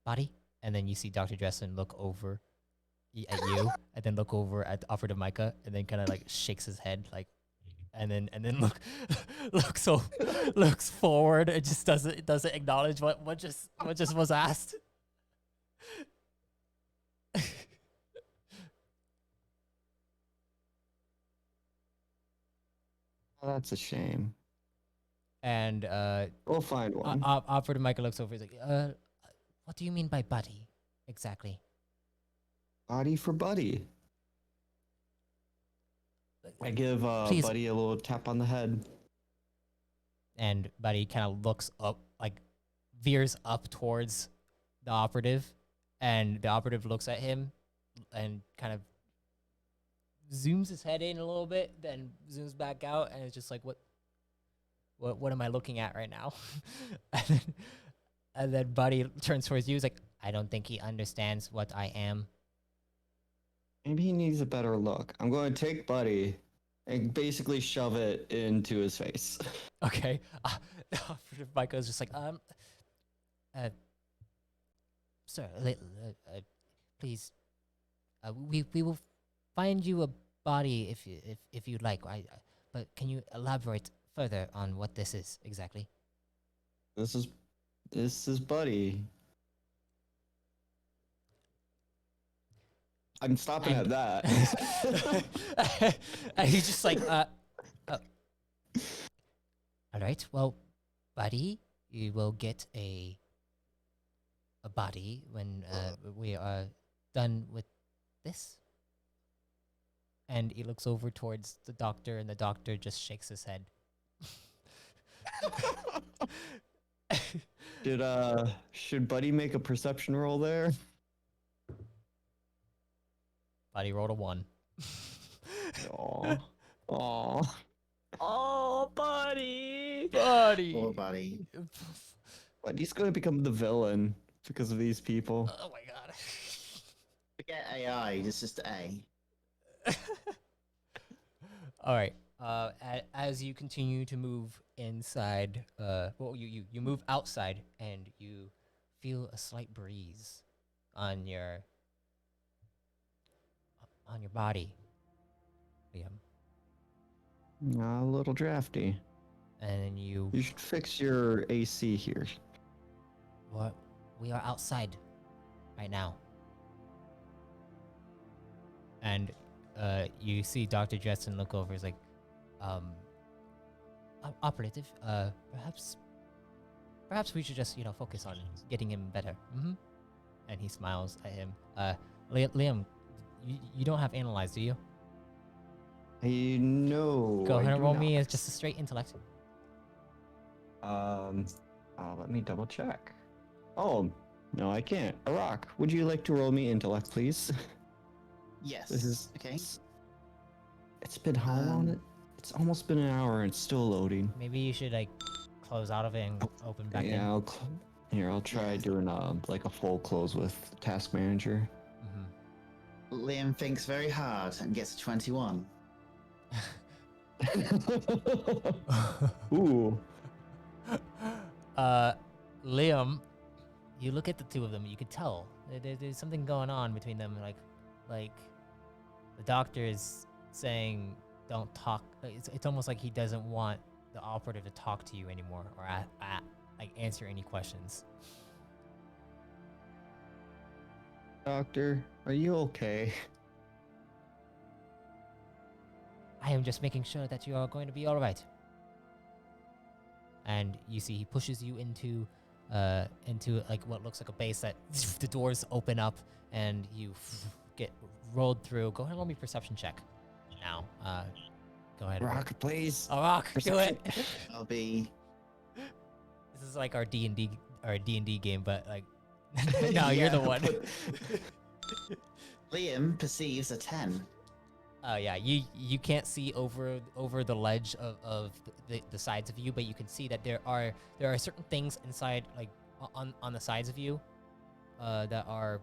Body? And then you see Dr. Dresden look over at you and then look over at Operative Micah and then kind of like shakes his head like and then looks forward and just doesn't acknowledge what just was asked. Oh, that's a shame. And We'll find one. Operative Michael looks over. He's like, what do you mean by buddy exactly? Body for Buddy. I give Please. Buddy a little tap on the head. And Buddy kind of looks up, like veers up towards the operative, and the operative looks at him and kind of zooms his head in a little bit, then zooms back out, and it's just like, what am I looking at right now? and then Buddy turns towards you. He's like, I don't think he understands what I am. Maybe he needs a better look. I'm going to take Buddy and basically shove it into his face. Okay. Operative Michael is just like, sir, please, we will find you a body if you'd like. But can you elaborate further on what this is exactly? This is Buddy. I'm stopping at that. And he's just like, all right, well, Buddy, you will get a body when we are done with this. And he looks over towards the doctor, and the doctor just shakes his head. Should Buddy make a perception roll there? Buddy rolled a 1. Aww. Aww. Oh, buddy. Buddy. Poor buddy. Buddy's gonna become the villain because of these people. Oh my god. Forget AI, it's just A. All right. As you continue to move inside, you move outside, and you feel a slight breeze on your body, Liam. A little drafty. And then you should fix your AC here. we are outside right now, and you see Dr. Jetson look over. He's like, operative, perhaps we should just focus on getting him better. And he smiles at him. Liam, you don't have analyze, do you? No. Go ahead I and do roll me not. as just a straight intellect. Let me double check. Oh, no, I can't. Arok, would you like to roll me intellect, please? Yes. This is okay. It's been how long? It's almost been an hour and it's still loading. Maybe you should close out of it and open back in. Yeah, I'll try doing like a full close with Task Manager. Liam thinks very hard and gets a 21. Ooh. Liam, you look at the two of them. You could tell there's something going on between them. Like the doctor is saying, "Don't talk." It's almost like he doesn't want the operative to talk to you anymore or answer any questions. Doctor, are you okay? I am just making sure that you are going to be all right. And you see he pushes you into what looks like a base that the doors open up and you get rolled through. Go ahead and roll me a perception check now. Go ahead. Rock, please. Rock, do it. I'll be. This is like our D&D game, but no, you're the one. Liam perceives a 10. Yeah, you can't see over the ledge of the sides of you, but you can see that there are certain things inside, on the sides of you, that are.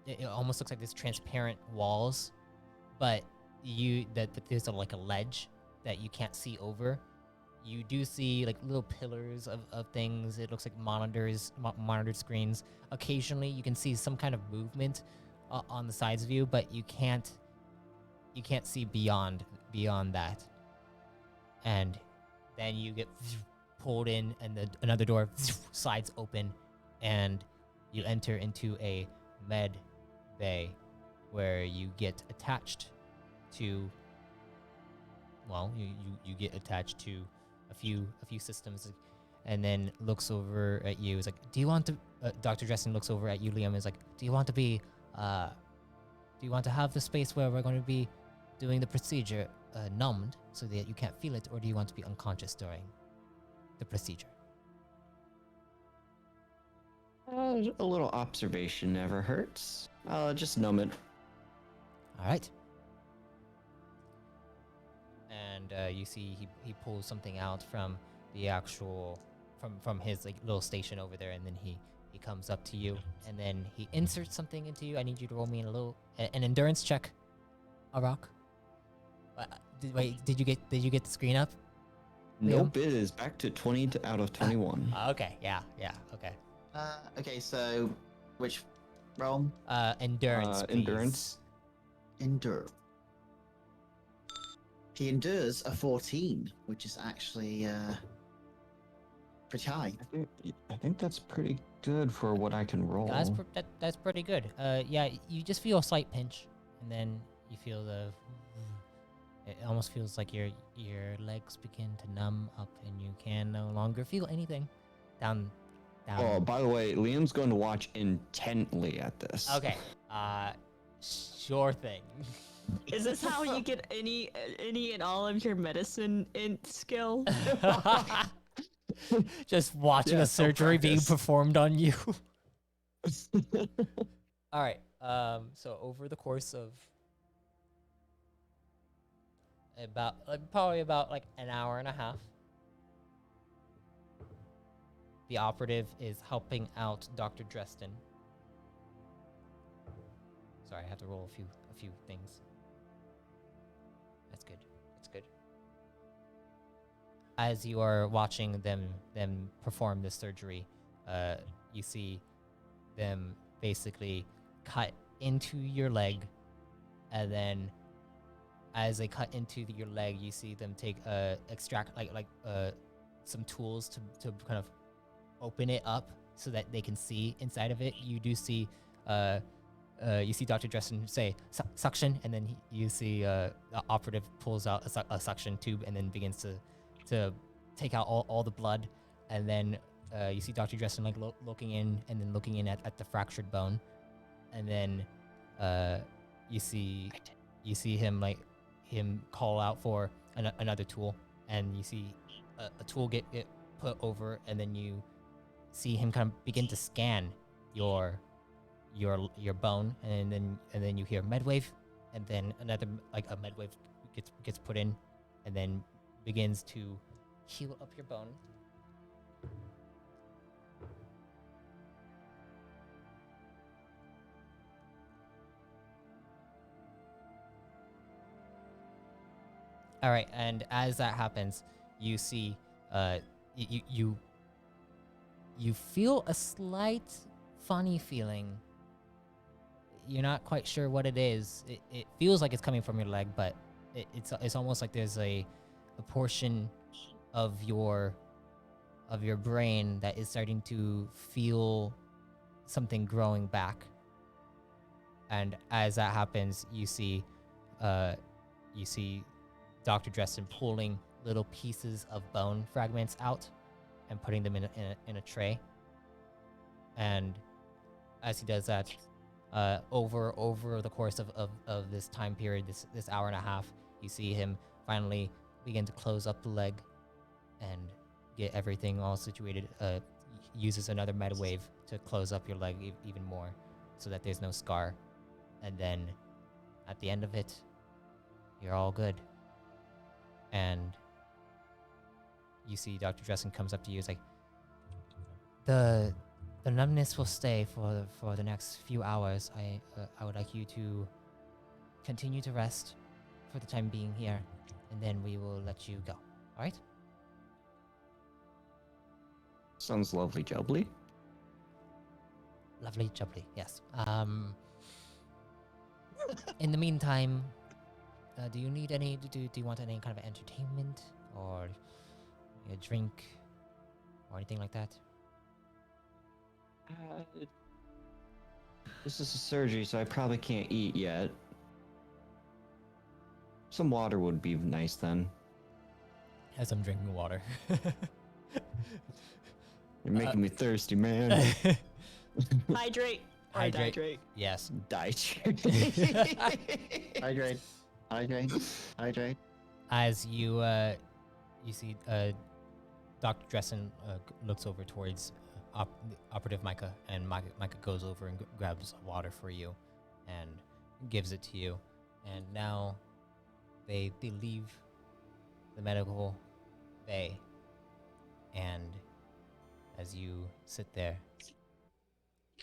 It almost looks like there's transparent walls, but that there's a ledge that you can't see over. You do see little pillars of things. It looks like monitored screens. Occasionally, you can see some kind of movement on the sides of you, but you can't see beyond that. And then you get pulled in, and another door slides open, and you enter into a med bay where you get attached to well, you get attached to a few systems, and then looks over at you. Is like, do you want to? Dr. Dresden looks over at you, Liam. Is like, do you want to be? Do you want to have the space where we're going to be doing the procedure numbed so that you can't feel it, or do you want to be unconscious during the procedure? A little observation never hurts. Just numb it. All right. And you see he pulls something out from the actual from his like little station over there, and then he comes up to you, and then he inserts something into you. I need you to roll me an endurance check, Arok. Did you get the screen up? Nope, it is back to 20 out of 21. Okay, yeah, okay. Okay, so which roll? Endurance, please. Endurance. Endure. He endures a 14, which is actually pretty high. I think that's pretty good for what I can roll. That's pretty good. Yeah, you just feel a slight pinch, and then you feel it almost feels like your legs begin to numb up, and you can no longer feel anything down. Oh, by the way, Liam's going to watch intently at this. Okay. Sure thing. Is this how you get any and all of your medicine skill? Just watching Yeah, a surgery being self-practice. performed on you. All right. So over the course of probably about like an hour and a half, the operative is helping out Dr. Dresden. Sorry, I have to roll a few things. That's good. As you are watching them perform this surgery, you see them basically cut into your leg, and then as they cut into your leg, you see them take extract some tools to kind of open it up so that they can see inside of it. You do see you see Dr. Dresden say suction, and then you see the operative pulls out a suction tube and then begins to take out all the blood, and then you see Dr. Dresden like looking in and then looking in at the fractured bone, and then you see him call out for another tool, and you see a tool get put over, and then you see him kind of begin to scan your bone, and then you hear medwave, and then another like a medwave gets put in, and then begins to heal up your bone. All right, and as that happens, you see you feel a slight funny feeling. You're not quite sure what it is. It feels like it's coming from your leg, but it's almost like there's a portion of your brain that is starting to feel something growing back. And as that happens, you see Dr. Dresden pulling little pieces of bone fragments out and putting them in a tray. And as he does that, over the course of this time period, this hour and a half, you see him finally begin to close up the leg and get everything all situated. Uses another meta wave to close up your leg even more, so that there's no scar. And then at the end of it, you're all good. And you see Dr. Dresden comes up to you. He's like, the numbness will stay for the next few hours. I would like you to continue to rest for the time being here, and then we will let you go. All right? Sounds lovely, jubbly. Lovely jubbly, yes. In the meantime, do you need any? Do you want any kind of entertainment or a drink or anything like that? This is a surgery, so I probably can't eat yet. Some water would be nice then. as I'm drinking water. You're making me thirsty, man. Hydrate. Or Hydrate. dihydrate. Yes. Hydrate. Hydrate. Hydrate. As you see Dr. Dressen looks over towards Operative Micah, and Micah goes over and grabs water for you and gives it to you. And now they leave the medical bay, and as you sit there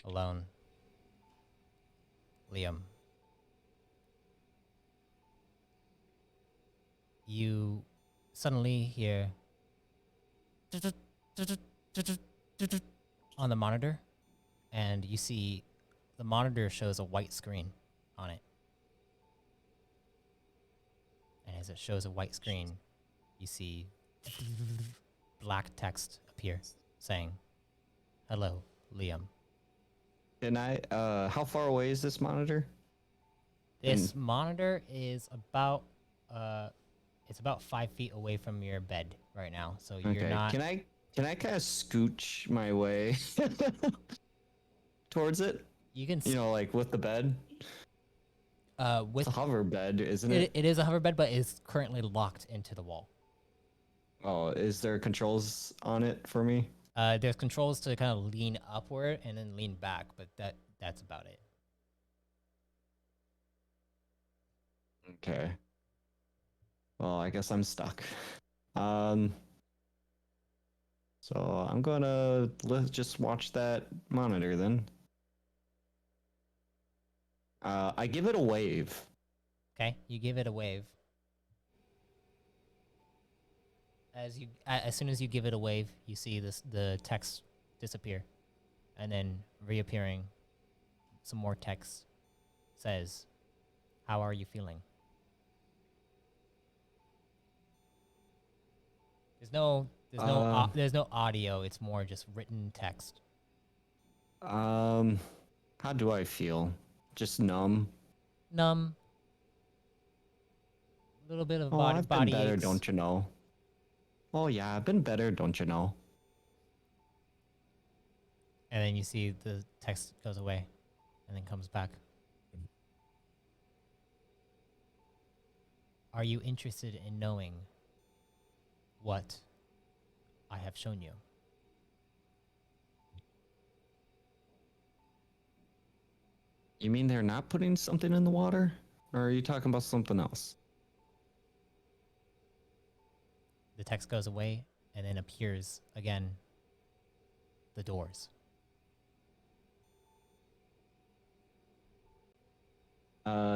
alone, Liam, you suddenly hear on the monitor, and you see the monitor shows a white screen on it. And as it shows a white screen, you see black text appear saying, "Hello, Liam." Can I? How far away is this monitor? This monitor is about it's about 5 feet away from your bed right now, so you're Okay. not. Can I kind of scooch my way towards it? You can. You know, like with the bed. With It's a hover bed, isn't it? it is a hover bed, but it's currently locked into the wall. Oh, is there controls on it for me? There's controls to kind of lean upward and then lean back, but that's about it. Okay. Well, I guess I'm stuck. So I'm gonna just watch that monitor then. I give it a wave. Okay, you give it a wave. As soon as you give it a wave, you see the text disappear, and then reappearing. Some more text says, "How are you feeling?" There's no audio. It's more just written text. How do I feel? Just numb. Numb. A little bit of Oh, body I've been body better, aches. don't you know? Oh yeah, I've been better, don't you know? And then you see the text goes away, and then comes back. Are you interested in knowing what I have shown you? You mean they're not putting something in the water? Or are you talking about something else? The text goes away, and then appears again the doors.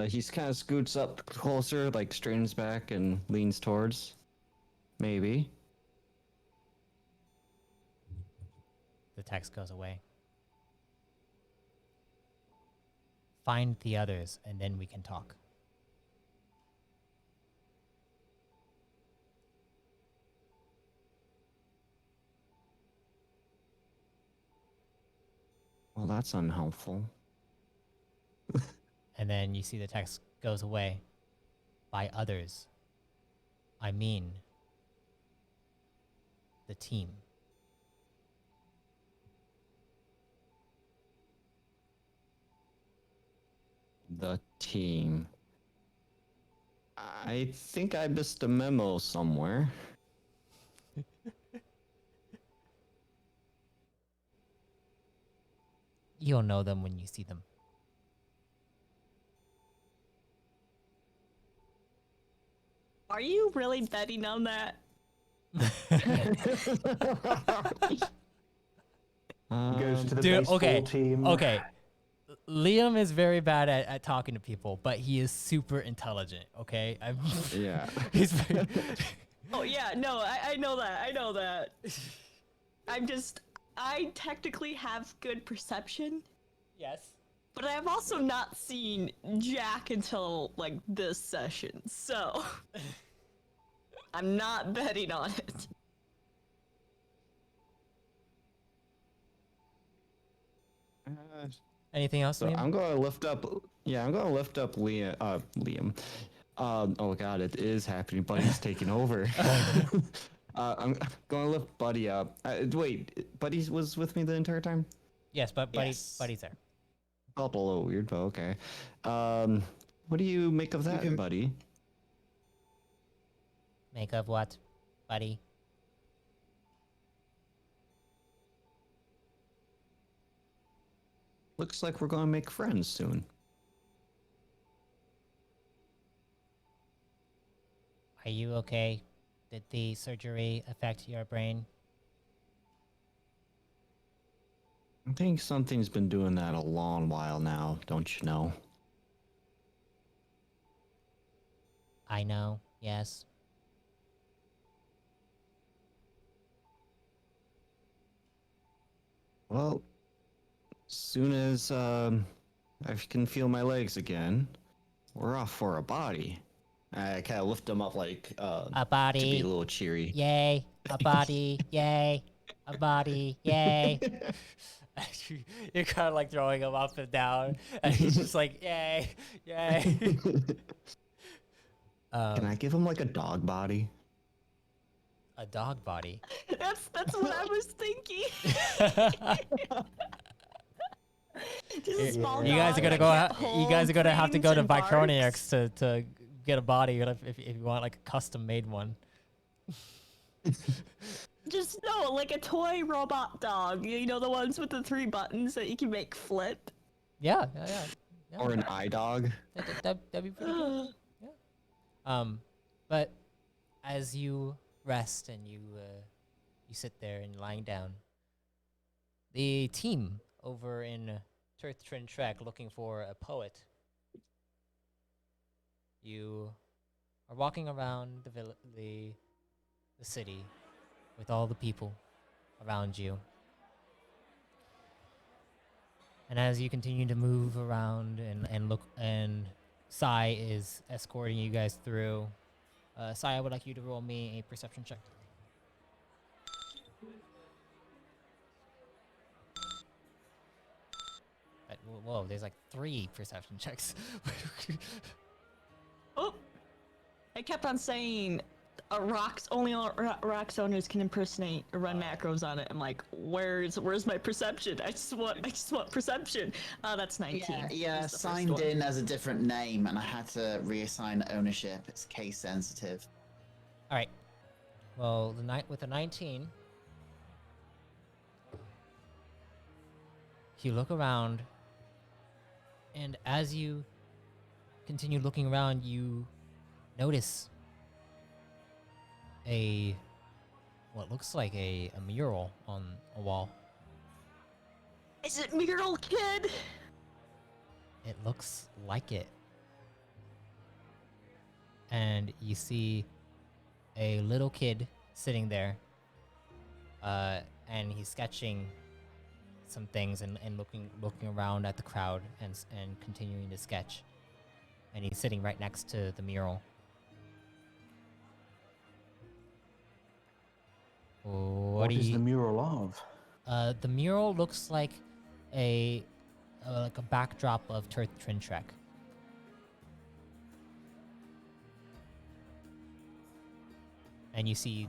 He's kind of scoots up closer, like straightens back and leans towards. Maybe. The text goes away. Find the others, and then we can talk. Well, that's unhelpful. And then you see the text goes away. By others, I mean the team. The team. I think I missed a memo somewhere. You'll know them when you see them. Are you really betting on that? Goes to the Dude, baseball okay, team. okay. Liam is very bad at talking to people, but he is super intelligent, okay? Yeah. He's very... Oh yeah, no, I know that. I know that. I technically have good perception, Yes. but I have also not seen Jack until like this session, so I'm not betting on it. Anything else, So Liam? I'm gonna lift up. Yeah, I'm gonna lift up Liam. Oh god, it is happening. Buddy's taking over. I'm going to lift Buddy up. Wait, Buddy was with me the entire time? Yes, but Yes. Buddy's there. Felt a little weird, but okay. What do you make of that, can- Buddy? Make of what, buddy? Looks like we're going to make friends soon. Are you okay? Did the surgery affect your brain? I think something's been doing that a long while now, don't you know? I know, yes. Well, as soon as I can feel my legs again, we're off for a body. I kind of lift them up like A to be body, a little cheery. yay! A body, yay! A body, yay! You're kind of like throwing him up and down, and he's just like, yay, yay. Can I give him like a dog body? A dog body. That's what I was thinking. Just a small You guys are dog gonna that go. can't You guys are hold gonna have to go things to and barks. Vicronics to get a body if you want like a custom made one. Just no, like a toy robot dog. You know the ones with the 3 buttons that you can make flip. Yeah. Or an eye dog? That'd be pretty good. But as you rest and you sit there and lying down, the team over in Tirth Trin Trek looking for a poet. You are walking around the city with all the people around you. And as you continue to move around and look, and Sai is escorting you guys through. Sai, I would like you to roll me a perception check. Whoa, there's like 3 perception checks. Oh, I kept on saying, only rocks owners can impersonate or run macros on it. I'm like, where's my perception? I just want perception. That's 19. Yeah, is the first signed one. in as a different name, and I had to reassign ownership. It's case sensitive. All right. Well, with the 19, you look around, and as you continue looking around, you notice what looks like a mural on a wall. Is it Mural Kid? It looks like it. And you see a little kid sitting there, and he's sketching some things and looking around at the crowd and continuing to sketch. And he's sitting right next to the mural. What is the mural of? The mural looks like a backdrop of Tirth Trin Trek. And you see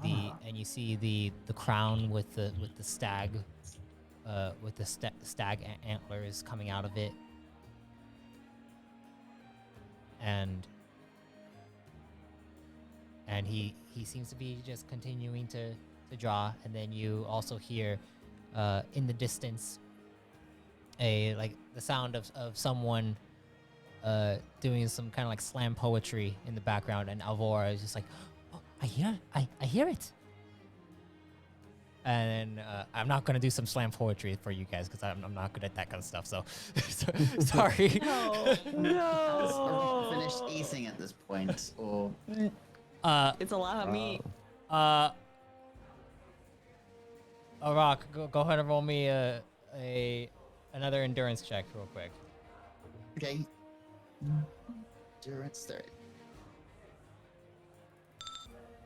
the crown with the stag, with the stag antlers coming out of it, and he seems to be just continuing to draw. And then you also hear in the distance the sound of someone doing some kind of like slam poetry in the background, and Alvora is just like, oh, I hear it. And then I'm not gonna do some slam poetry for you guys because I'm not good at that kind of stuff. So sorry. No, no. Finished eating at this point, or It's a lot of meat. Arok, go ahead and roll me another endurance check real quick. okay. Endurance 30.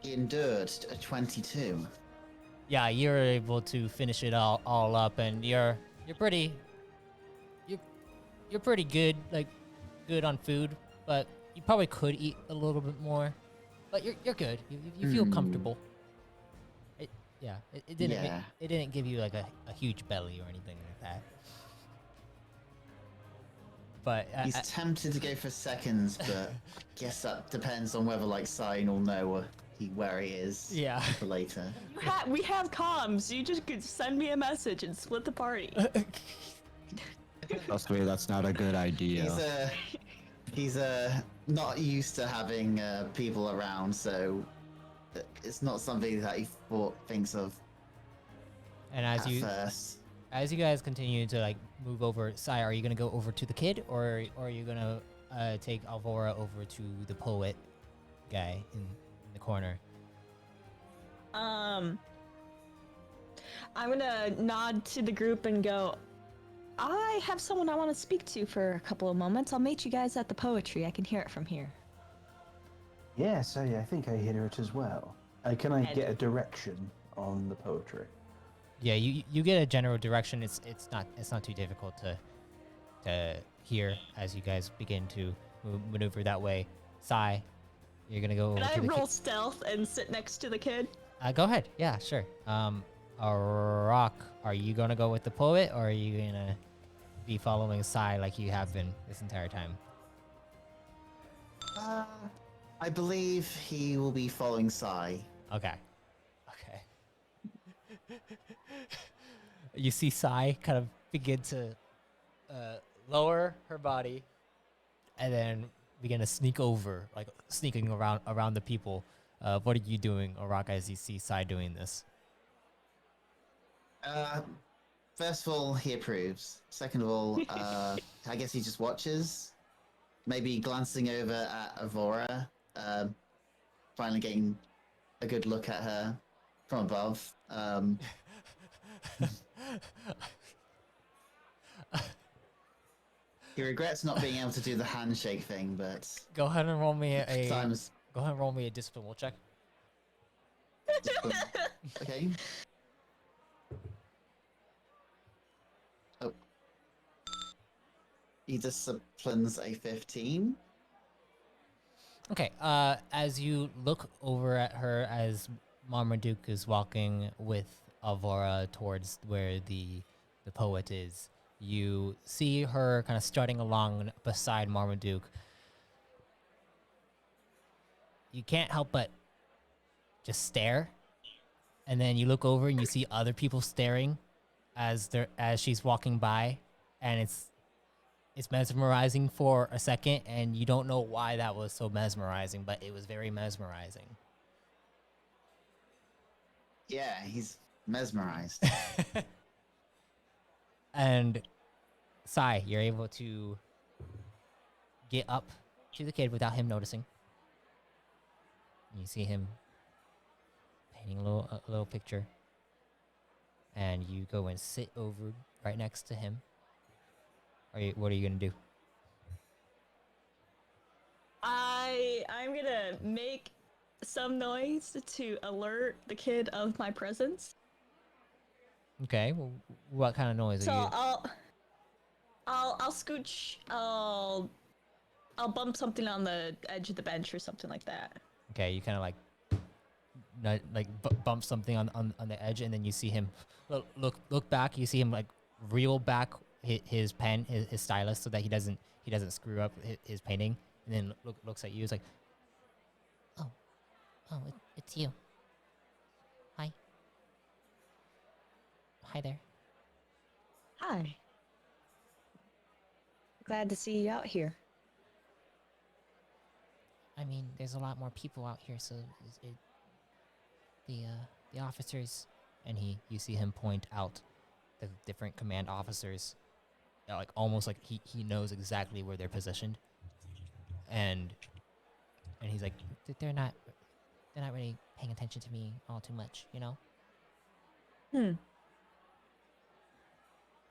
He endured a 22. Yeah, you're able to finish it all up, and you're pretty good, like good on food, but you probably could eat a little bit more, but you're good. You feel comfortable. It didn't Yeah. it didn't give you like a huge belly or anything like that. But He's tempted to go for seconds, but I guess that depends on whether like Sign will know where he is. Yeah. For later. We have comms. You just could send me a message and split the party. Trust me, that's not a good idea. He's not used to having people around, so it's not something that he thinks of and at first. as you guys continue to like move over, Sai, are you gonna go over to the kid, or are you gonna take Alvora over to the poet guy in the corner? I'm gonna nod to the group and go, I have someone I want to speak to for a couple of moments. I'll meet you guys at the poetry. I can hear it from here. Yes, I think I hear it as well. Can I get a direction on the poetry? Yeah, you get a general direction. It's not too difficult to hear as you guys begin to maneuver that way. Sai, you're gonna go over Can I to the roll stealth and sit next to the kid? Go ahead. Yeah, sure. Arok, are you gonna go with the poet, or are you gonna be following Sai like you have been this entire time? I believe he will be following Sai. Okay. You see Sai kind of begin to lower her body, and then begin to sneak over, like sneaking around the people. What are you doing, Arok, as you see Sai doing this? First of all, he approves. Second of all, I guess he just watches. Maybe glancing over at Avora, finally getting a good look at her from above. He regrets not being able to do the handshake thing, but Go ahead and roll me a times. Go ahead and roll me a discipline check. Okay. Oh. He disciplines a 15. Okay. As you look over at her as Marmaduke is walking with Alvora towards where the poet is, you see her kind of strutting along beside Marmaduke. You can't help but just stare, and then you look over and you see other people staring as she's walking by, and it's mesmerizing for a second, and you don't know why that was so mesmerizing, but it was very mesmerizing. Yeah, he's mesmerized. And Sai, you're able to get up to the kid without him noticing. You see him painting a little picture, and you go and sit over right next to him. What are you gonna do? I'm gonna make some noise to alert the kid of my presence. Okay, well, what kind of noise So are you? I'll scooch. I'll bump something on the edge of the bench or something like that. Okay, you kind of bump something on the edge, and then you see him look back. You see him like reel back his pen, his stylus, so that he doesn't screw up his painting, and then looks at you. It's like, oh, it's you. Hi there. Hi. Glad to see you out here. I mean, there's a lot more people out here, so the officers, and you see him point out the different command officers, like almost like he knows exactly where they're positioned, and he's like, they're not really paying attention to me all too much, you know.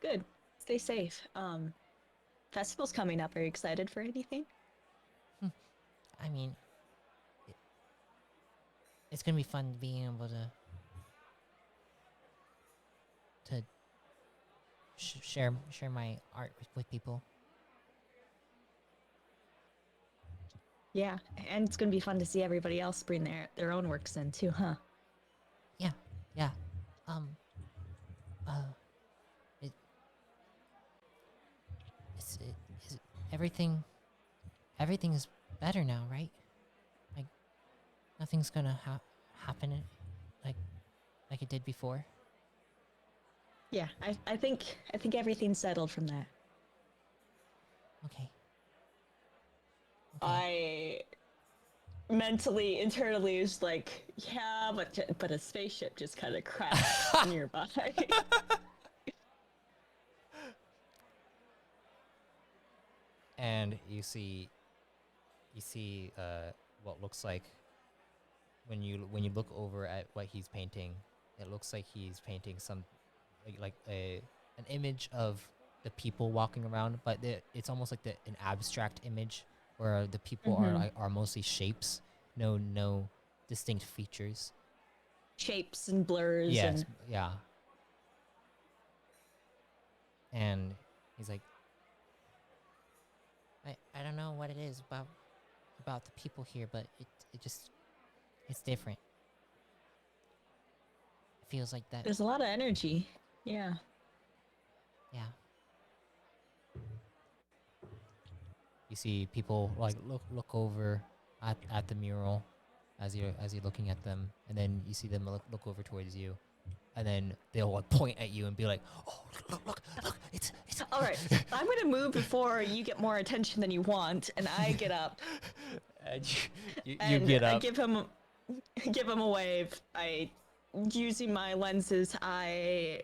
Good. Stay safe. Festival's coming up. Are you excited for anything? I mean, it's gonna be fun being able to share my art with people. Yeah, and it's gonna be fun to see everybody else bring their own works in too, huh? Yeah, yeah. Um, uh, it, is everything, everything is better now, right? Like, nothing's gonna happen like, like it did before. Yeah, I think everything's settled from that. Okay. Okay. I mentally, internally is like, yeah, but a spaceship just kind of crashed nearby. And you see what looks like when you look over at what he's painting, it looks like he's painting some like a an image of the people walking around, but it's almost like an abstract image where the people Mhm. are mostly shapes, no distinct features. Shapes and blurs Yes, and yeah. And he's like, I don't know what it is about the people here, but it just it's different. It feels like that. there's a lot of energy. Yeah. Yeah. You see people like look over at the mural as you're looking at them, and then you see them look over towards you, and then they'll like point at you and be like, "Oh, look! It's." All right, I'm gonna move before you get more attention than you want, and I get up And you and get I up. give him a wave. I, using my lenses, I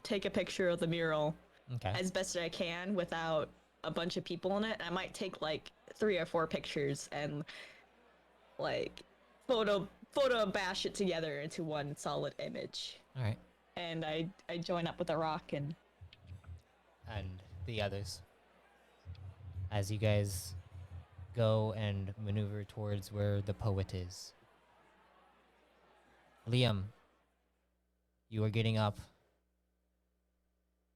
take a picture of the mural Okay. as best I can without a bunch of people in it. I might take like 3 or 4 pictures and like photo bash it together into one solid image. All right. And I join up with Arok and And the others, as you guys go and maneuver towards where the poet is. Liam, you are getting up.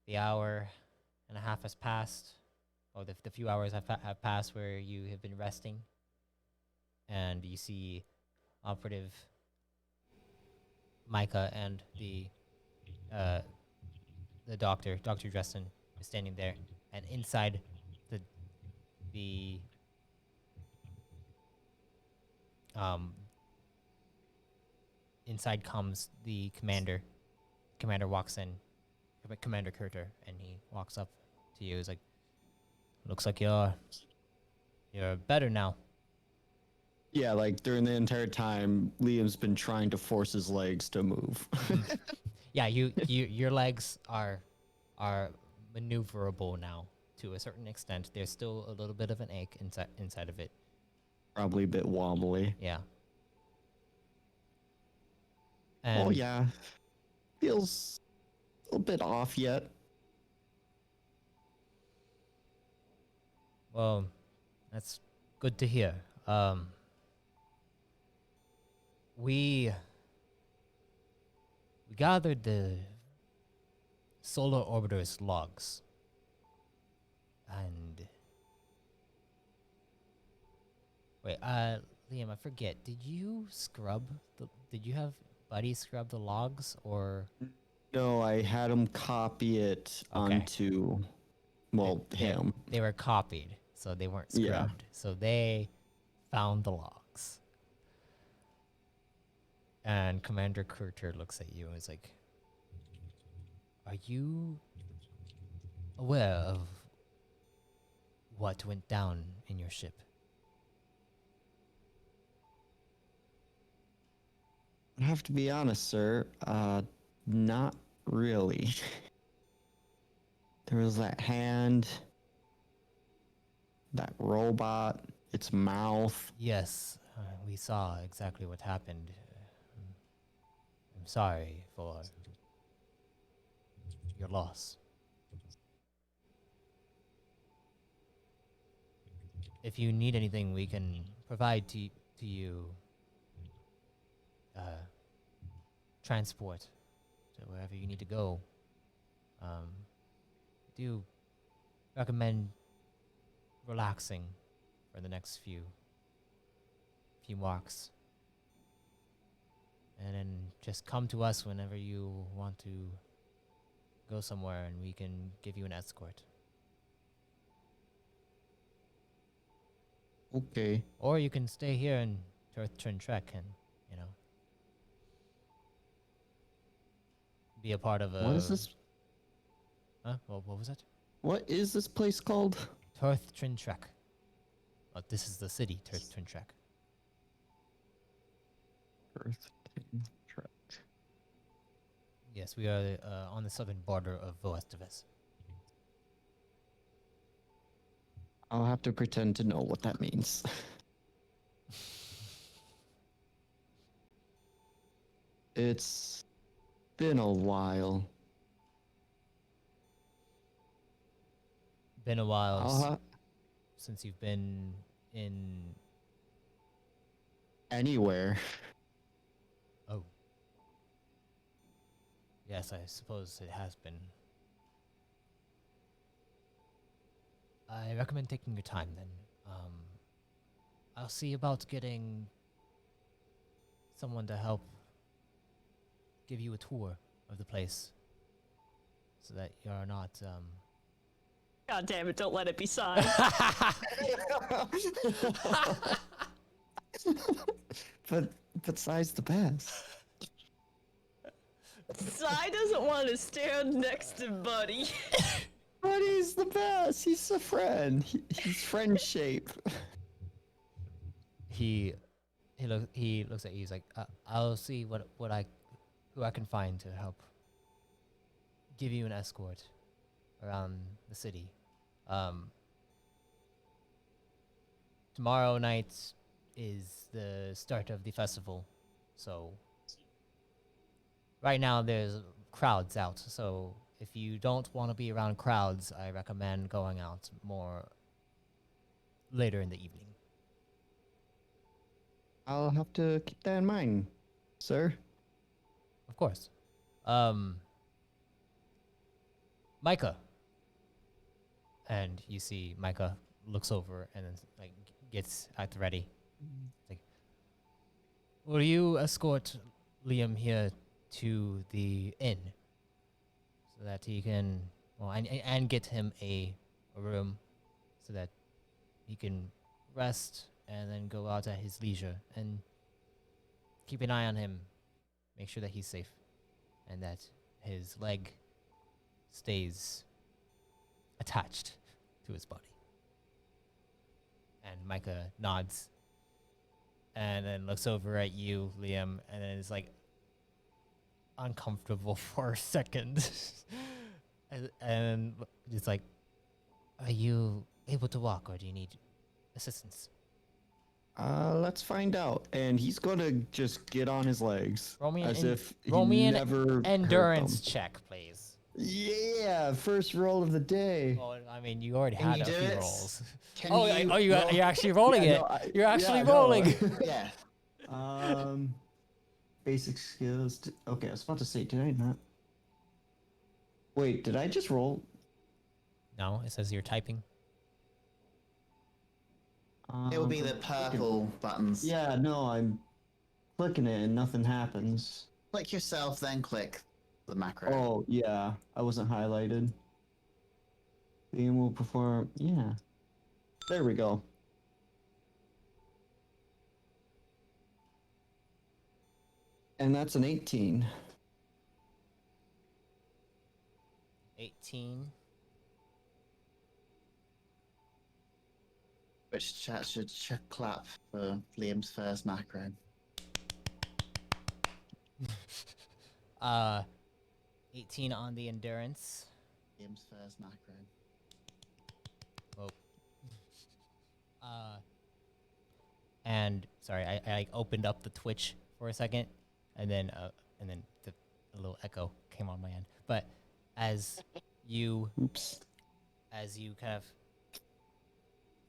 The hour and a half has passed, or the few hours have passed where you have been resting, and you see operative Micah and uh, the doctor, Dr. Dresden, is standing there, and inside the the um inside comes the commander. Commander walks in, Commander Kurter, and he walks up to you. He's like, "Looks like you're better now." Yeah, like during the entire time, Liam's been trying to force his legs to move. Yeah, your legs are maneuverable now to a certain extent. There's still a little bit of an ache inside of it. Probably a bit wobbly. Yeah. Oh And yeah, feels a little bit off yet. well, that's good to hear. We gathered the solar orbiter's logs, and wait, Liam, I forget. Did you scrub the? Did you have Buddy scrub the logs, or No, I had him copy it Okay. onto, well, him. They were copied, so they weren't Yeah. scrubbed. So they found the logs. And Commander Kurter looks at you and is like, "Are you aware of what went down in your ship?" I have to be honest, sir. Not really. There was that hand, that robot, its mouth. Yes, we saw exactly what happened. I'm sorry for your loss. If you need anything, we can provide to you transport to wherever you need to go. Do recommend relaxing for the next few few marks. And then just come to us whenever you want to go somewhere and we can give you an escort. Okay. Or you can stay here in Tirth, Trin Trek and, you know, be a part of a... What is this? Huh? What was it? What is this place called? Tirth, Trin Trek. Oh, this is the city, Tirth, Trin Trek. Earth Trek. Yes, we are on the southern border of Voestivis. I'll have to pretend to know what that means. It's been a while. Been a while I'll since you've been in... anywhere. Oh. Yes, I suppose it has been. I recommend taking your time then. I'll see about getting someone to help give you a tour of the place so that you're not God damn it, don't let it be Sai. but Sai's the best. Sai doesn't want to stand next to Buddy. Buddy's the best. He's a friend. He's friend shape. he looks at you. He's like, I'll see who I can find to help give you an escort around the city. Tomorrow night is the start of the festival, so right now there's crowds out. So if you don't want to be around crowds, I recommend going out more later in the evening. I'll have to keep that in mind, sir. Of course. Micah. And you see Micah looks over and then like gets at the ready. Like, will you escort Liam here to the inn so that he can, well, and get him a room so that he can rest and then go out at his leisure, and keep an eye on him, make sure that he's safe and that his leg stays attached to his body. And Micah nods and then looks over at you, Liam, and then is like uncomfortable for a second. and it's like, are you able to walk or do you need assistance? Let's find out. And he's gonna just get on his legs Roll me as if roll he me an never hurt endurance them. check, please. Yeah, first roll of the day. Well, I mean, you already Can had you a do few it? rolls. Can You're actually rolling Yeah, it. no, You're actually yeah, no. rolling. Yeah. Basic skills. Okay, I was about to say, did I not? Wait, did I just roll? No, it says you're typing. It will be the I'm clicking- purple buttons. Yeah, no, I'm clicking it and nothing happens. Click yourself, then click the macro. Oh, yeah, I wasn't highlighted. The game will perform. Yeah, there we go. And that's an 18. 18. Which chat should clap for Liam's first macro. 18 on the endurance. Liam's first macro. And sorry, I like opened up the Twitch for a second, and then the little echo came on my end. But as you Oops. kind of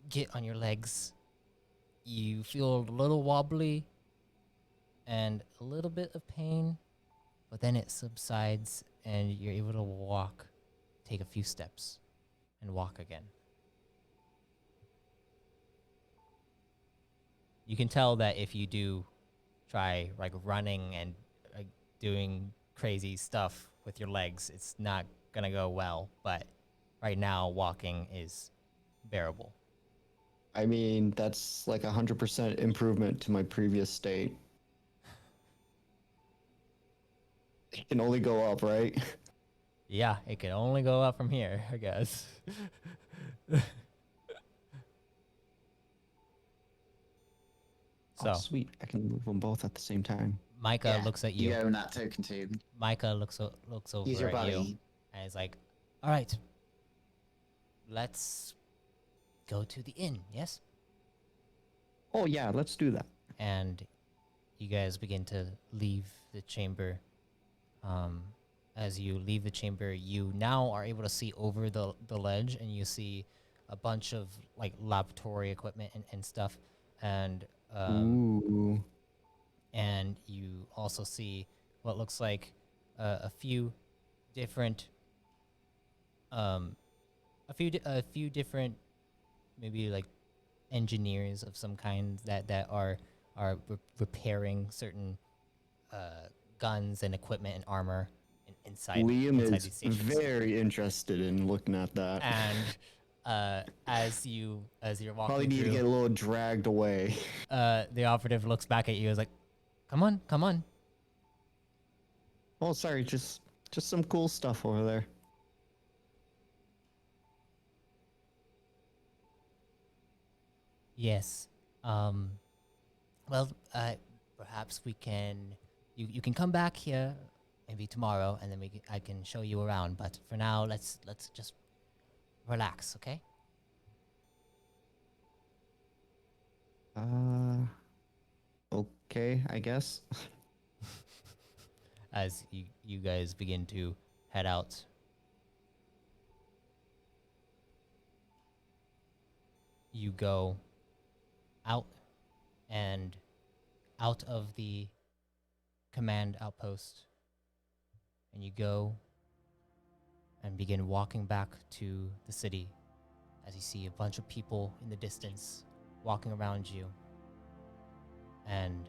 get on your legs, you feel a little wobbly and a little bit of pain, but then it subsides and you're able to walk, take a few steps, and walk again. you can tell that if you do try like running and like doing crazy stuff with your legs, it's not gonna go well. But right now, walking is bearable. I mean, that's like 100% improvement to my previous state. It can only go up, right? Yeah, it can only go up from here, I guess. Oh, So sweet. I can move them both at the same time. Micah Yeah, looks at You you. own that token too. Micah looks over Use your at you buddy. and is like, "All right, let's go to the inn." Yes, Oh, yeah, let's do that. and you guys begin to leave the chamber. As you leave the chamber, you now are able to see over the ledge, and you see a bunch of like laboratory equipment and stuff, and Ooh. and you also see what looks like a few different a few different maybe like engineers of some kind that are repairing certain guns and equipment and armor inside Liam inside is these stations. very interested in looking at that. And as you're walking Probably need to through, get a little dragged away. the operative looks back at you and is like, come on. Oh, sorry, just some cool stuff over there. Yes. Well, perhaps we can. You can come back here maybe tomorrow, and then I can show you around. But for now, let's just relax, okay? Okay, I guess. As you guys begin to head out. You go out and out of the command outpost, and you go and begin walking back to the city as you see a bunch of people in the distance walking around you. And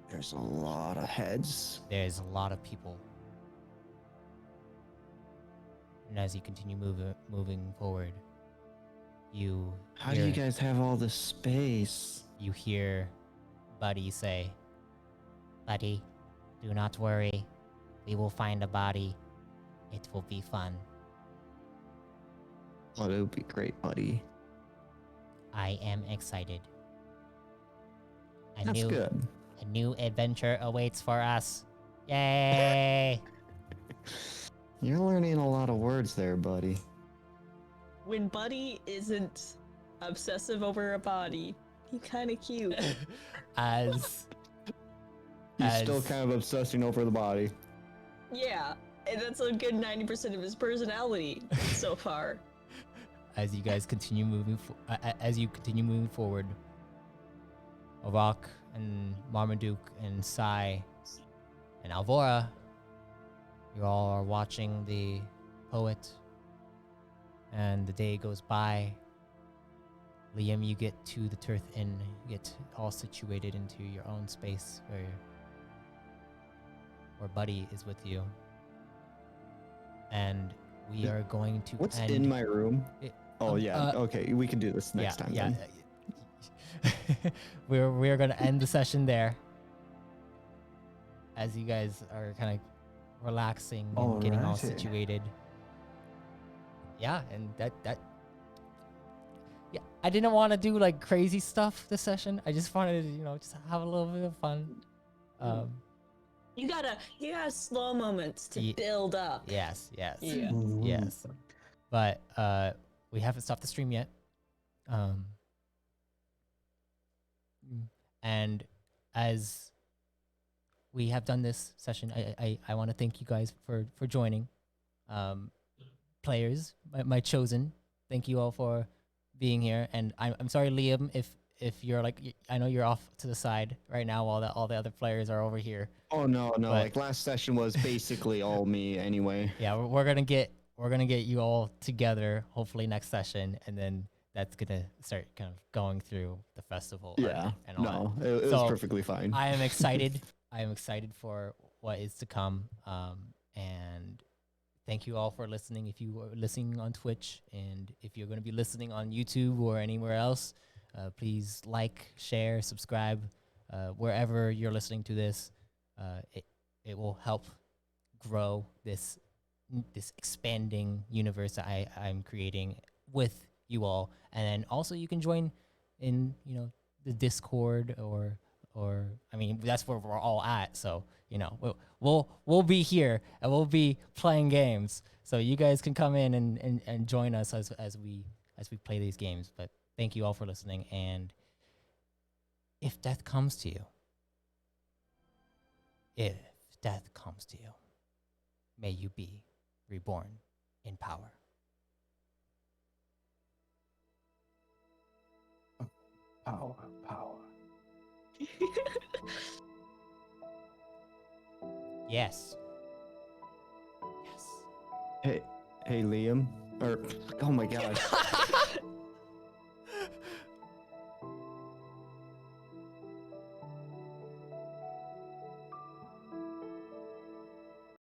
There's a lot of heads. there's a lot of people. And as you continue moving forward, How do you guys have all this space? you hear Buddy say, "Buddy, do not worry. We will find a body. It will be fun. Oh, that would be great, buddy. I am excited. That's good. A new adventure awaits for us. Yay!" You're learning a lot of words there, buddy. When Buddy isn't obsessive over a body, he's kind of cute. As He's still kind of obsessing over the body. Yeah, and that's a good 90% of his personality so far. as you guys continue moving forward, Arok and Marmaduke and Sai and Alvora, you all are watching the poet, and the day goes by. Liam, you get to the Tirth Inn, you get all situated into your own space where Buddy is with you. And we are going to What's end... in my room? Oh, yeah. uh, Okay, we can do this next time. Yeah. Then. we're going to end the session there. As you guys are kind of relaxing and getting all Alrighty. situated. Yeah, and that yeah, I didn't want to do like crazy stuff this session. I just wanted to, just have a little bit of fun. You gotta slow moments to Ye- build up. Yes. Yeah. Yes. But we haven't stopped the stream yet. And as we have done this session, I want to thank you guys for joining. Players, my chosen, thank you all for being here. And I'm sorry, Liam, if you're like, I know you're off to the side right now while all the other players are over here. Oh, no. But- Like, last session was basically all me anyway. Yeah, we're gonna get you all together hopefully next session, and then that's gonna start kind of going through the festival. Yeah. and all No, that. it was So, perfectly fine. I am excited. I am excited for what is to come. And thank you all for listening. If you are listening on Twitch, and if you're going to be listening on YouTube or anywhere else, please like, share, subscribe, wherever you're listening to this. It will help grow this expanding universe that I'm creating with you all. And then also you can join in, the Discord or I mean, that's where we're all at. So, we'll be here and we'll be playing games. So you guys can come in and join us as we play these games. But thank you all for listening. And if death comes to you, may you be reborn in power. Power, power. Yes. Hey, Liam. Or, oh my gosh.